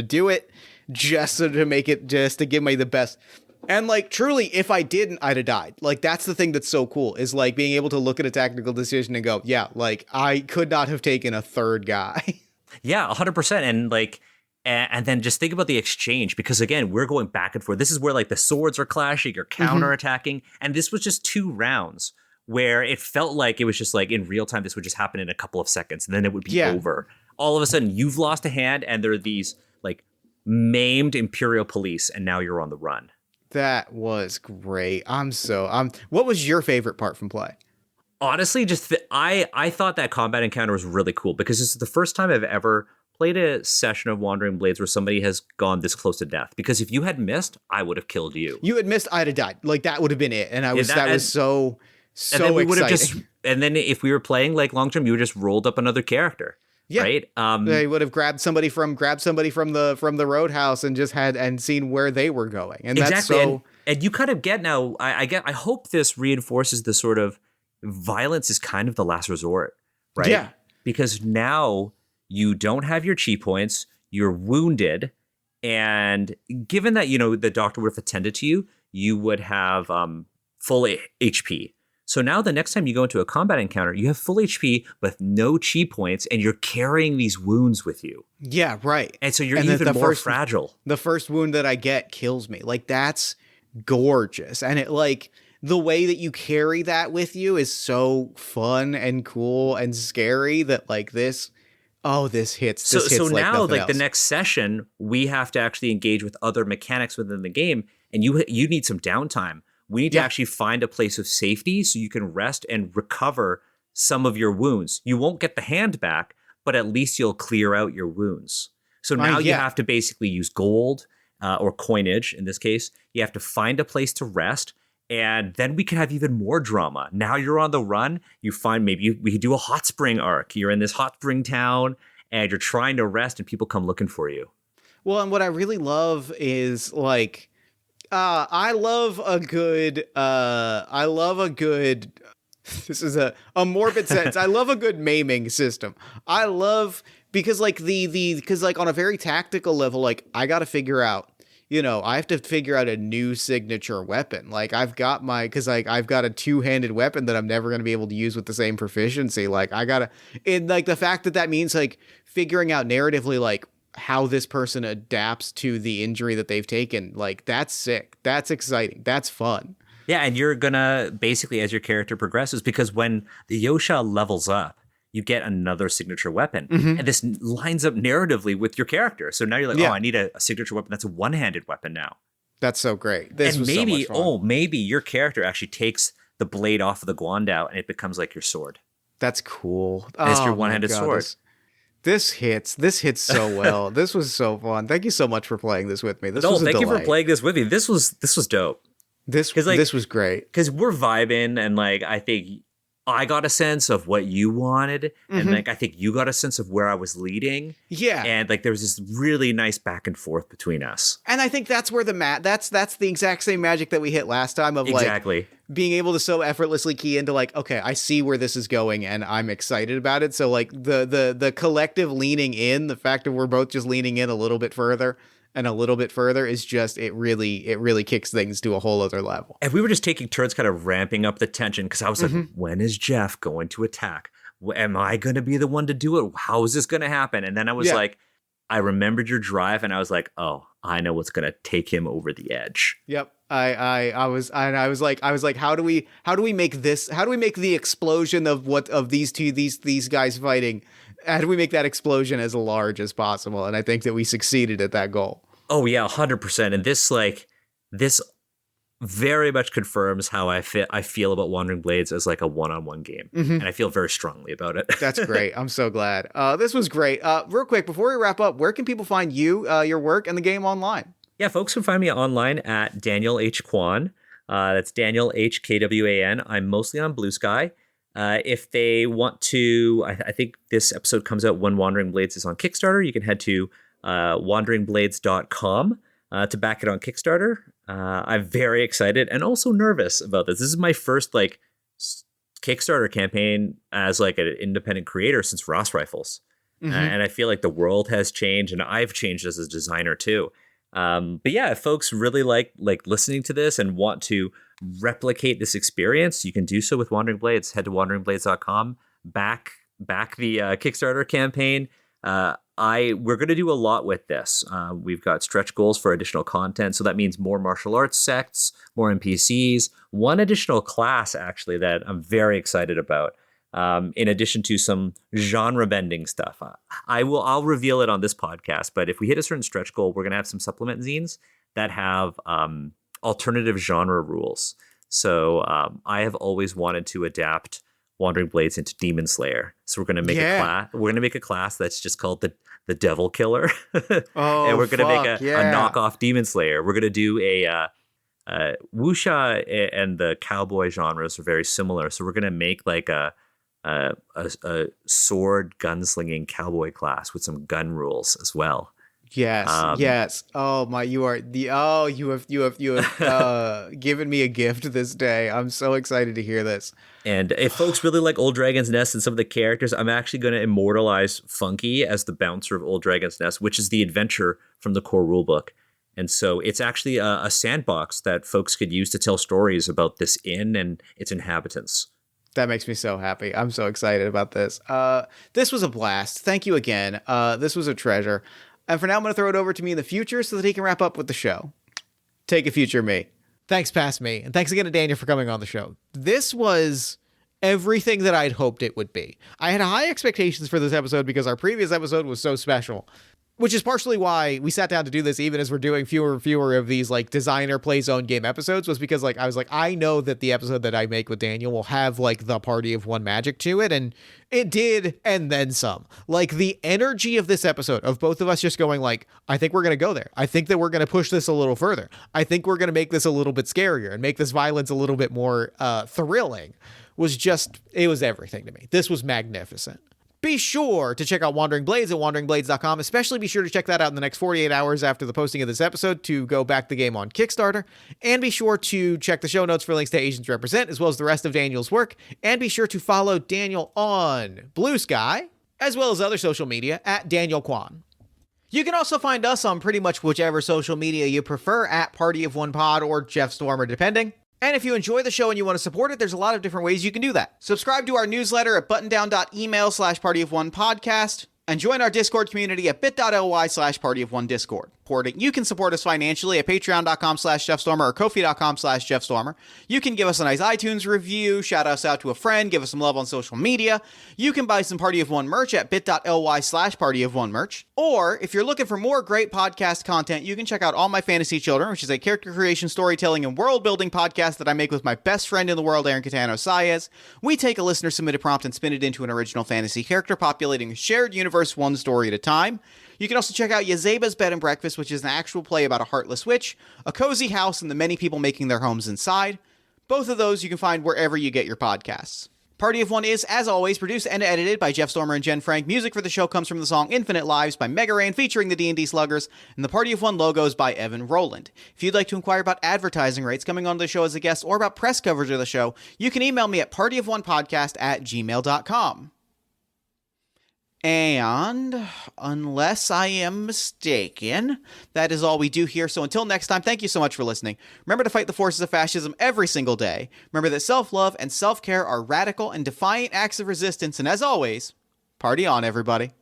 do it just to give me the best. And like truly, if I didn't, I'd have died. Like that's the thing that's so cool, is like being able to look at a tactical decision and go, yeah, like I could not have taken a third guy. Yeah, 100%. And like, and then just think about the exchange, because again, we're going back and forth. This is where like the swords are clashing, you're counterattacking, and this was just 2 rounds where it felt like it was just like in real time. This would just happen in a couple of seconds, and then it would be over. All of a sudden, you've lost a hand, and there are these like maimed Imperial police, and now you're on the run. That was great. What was your favorite part from play? Honestly, just I thought that combat encounter was really cool, because this is the first time I've ever played a session of Wandering Blades where somebody has gone this close to death. Because if you had missed, I would have killed you. You had missed, I'd have died. Like that would have been it. And that was so and then we exciting. Would have just, and then if we were playing like long term, you would just rolled up another character. Yeah. Right. They would have grabbed somebody from the roadhouse and just and seen where they were going. And exactly. That's so. And you kind of get now. I hope this reinforces the sort of violence is kind of the last resort, right? Yeah. Because now you don't have your chi points. You're wounded, and given that the doctor would have attended to you, you would have full HP. So now the next time you go into a combat encounter, you have full HP with no chi points, and you're carrying these wounds with you. Yeah, right. And so you're even more fragile. The first wound that I get kills me. Like, that's gorgeous. And it, like, the way that you carry that with you is so fun and cool and scary that, like, this hits. So like now, like, else. the next session, we have to actually engage with other mechanics within the game, and you need some downtime. We need to actually find a place of safety so you can rest and recover some of your wounds. You won't get the hand back, but at least you'll clear out your wounds. So now you have to basically use gold or coinage in this case. You have to find a place to rest, and then we can have even more drama. Now you're on the run. You find maybe we could do a hot spring arc. You're in this hot spring town, and you're trying to rest, and people come looking for you. Well, and what I really love is like, I love a good, this is a morbid sentence. I love a good maiming system. Because on a very tactical level, like I got to figure out, I have to figure out a new signature weapon. Like I've got I've got a 2-handed weapon that I'm never going to be able to use with the same proficiency. Like the fact that means like figuring out narratively, like, how this person adapts to the injury that they've taken, like that's sick. That's exciting. That's fun. Yeah, and you're gonna basically, as your character progresses, because when the Yosha levels up, you get another signature weapon. And this lines up narratively with your character. So now you're like, oh, I need a signature weapon that's a one-handed weapon now. That's so great. This and was maybe, so much fun. maybe your character actually takes the blade off of the Guandao and it becomes like your sword. That's cool. And it's your Oh my one-handed God, sword. This hits so well. This was so fun. Thank you so much for playing this with me. This was a thank you for delight. playing this with me. This was dope. This was great. Because we're vibing, and like I think I got a sense of what you wanted, and like I think you got a sense of where I was leading. Yeah, and like there was this really nice back and forth between us. And I think that's where that's the exact same magic that we hit last time of exactly. like being able to so effortlessly key into like, okay, I see where this is going and I'm excited about it. So like the collective leaning in, the fact that we're both just leaning in a little bit further and a little bit further is just, it really kicks things to a whole other level. And we were just taking turns kind of ramping up the tension because I was like, when is Jeff going to attack? Am I going to be the one to do it? How is this going to happen? And then I was like, I remembered your drive and I was like, oh, I know what's going to take him over the edge. Yep. I was like, how do we make the explosion of these guys fighting? How do we make that explosion as large as possible? And I think that we succeeded at that goal. Oh yeah, 100%. And this very much confirms how I feel about Wandering Blades as like a one-on-one game. And I feel very strongly about it. That's great. I'm so glad. This was great. Real quick, before we wrap up, where can people find you, your work, and the game online? Yeah, folks can find me online at Daniel H. Kwan. That's Daniel H. Kwan. I'm mostly on Blue Sky. If they want to, I think this episode comes out when Wandering Blades is on Kickstarter. You can head to wanderingblades.com to back it on Kickstarter. I'm very excited and also nervous about this. This is my first like Kickstarter campaign as like an independent creator since Ross Rifles. And I feel like the world has changed and I've changed as a designer too. But yeah, if folks really like listening to this and want to replicate this experience, you can do so with Wandering Blades. Head to wanderingblades.com, back the Kickstarter campaign. We're going to do a lot with this. We've got stretch goals for additional content. So that means more martial arts sects, more NPCs, one additional class actually that I'm very excited about. In addition to some genre bending stuff. I'll reveal it on this podcast, but if we hit a certain stretch goal, we're going to have some supplement zines that have alternative genre rules. So I have always wanted to adapt Wandering Blades into Demon Slayer. So we're going to make a class. We're going to make a class that's just called the Devil Killer. And we're going to make a knockoff Demon Slayer. We're going to do a wuxia and the cowboy genres are very similar. So we're going to make like a sword gunslinging cowboy class with some gun rules as well. Yes. Oh my, you have given me a gift this day. I'm so excited to hear this. And if folks really like Old Dragon's Nest and some of the characters, I'm actually going to immortalize Funky as the bouncer of Old Dragon's Nest, which is the adventure from the core rulebook. And so it's actually a sandbox that folks could use to tell stories about this inn and its inhabitants. That makes me so happy. I'm so excited about this. This was a blast. Thank you again. This was a treasure. And for now, I'm going to throw it over to me in the future so that he can wrap up with the show. Take a future me. Thanks, past me. And thanks again to Daniel for coming on the show. This was everything that I'd hoped it would be. I had high expectations for this episode because our previous episode was so special. Which is partially why we sat down to do this, even as we're doing fewer and fewer of these like designer play zone game episodes, was because like I was like, I know that the episode that I make with Daniel will have like the party of one magic to it, and it did, and then some. Like the energy of this episode of both of us just going like, I think we're gonna go there. I think that we're gonna push this a little further. I think we're gonna make this a little bit scarier and make this violence a little bit more thrilling. It was everything to me. This was magnificent. Be sure to check out Wandering Blades at wanderingblades.com. Especially be sure to check that out in the next 48 hours after the posting of this episode to go back the game on Kickstarter. And be sure to check the show notes for links to Asians Represent, as well as the rest of Daniel's work. And be sure to follow Daniel on Blue Sky, as well as other social media at Daniel Kwan. You can also find us on pretty much whichever social media you prefer at Party of One Pod or Jeff Stormer, depending. And if you enjoy the show and you want to support it, there's a lot of different ways you can do that. Subscribe to our newsletter at buttondown.email/partyofonepodcast and join our Discord community at bit.ly/partyofonediscord. supporting. You can support us financially at patreon.com/JeffStormer or Ko-fi.com/JeffStormer. You can give us a nice iTunes review, shout us out to a friend, give us some love on social media. You can buy some Party of One merch at bit.ly/PartyOfOneMerch. Or if you're looking for more great podcast content, you can check out All My Fantasy Children, which is a character creation, storytelling, and world building podcast that I make with my best friend in the world, Aaron Catano Saez. We take a listener submitted prompt and spin it into an original fantasy character, populating a shared universe one story at a time. You can also check out Yazeba's Bed and Breakfast, which is an actual play about a heartless witch, a cozy house, and the many people making their homes inside. Both of those you can find wherever you get your podcasts. Party of One is, as always, produced and edited by Jeff Stormer and Jen Frank. Music for the show comes from the song Infinite Lives by Mega Ran featuring the D&D Sluggers, and the Party of One logo is by Evan Rowland. If you'd like to inquire about advertising rates, coming onto the show as a guest, or about press coverage of the show, you can email me at partyofonepodcast@gmail.com. And unless I am mistaken, that is all we do here. So until next time, thank you so much for listening. Remember to fight the forces of fascism every single day. Remember that self-love and self-care are radical and defiant acts of resistance. And as always, party on, everybody.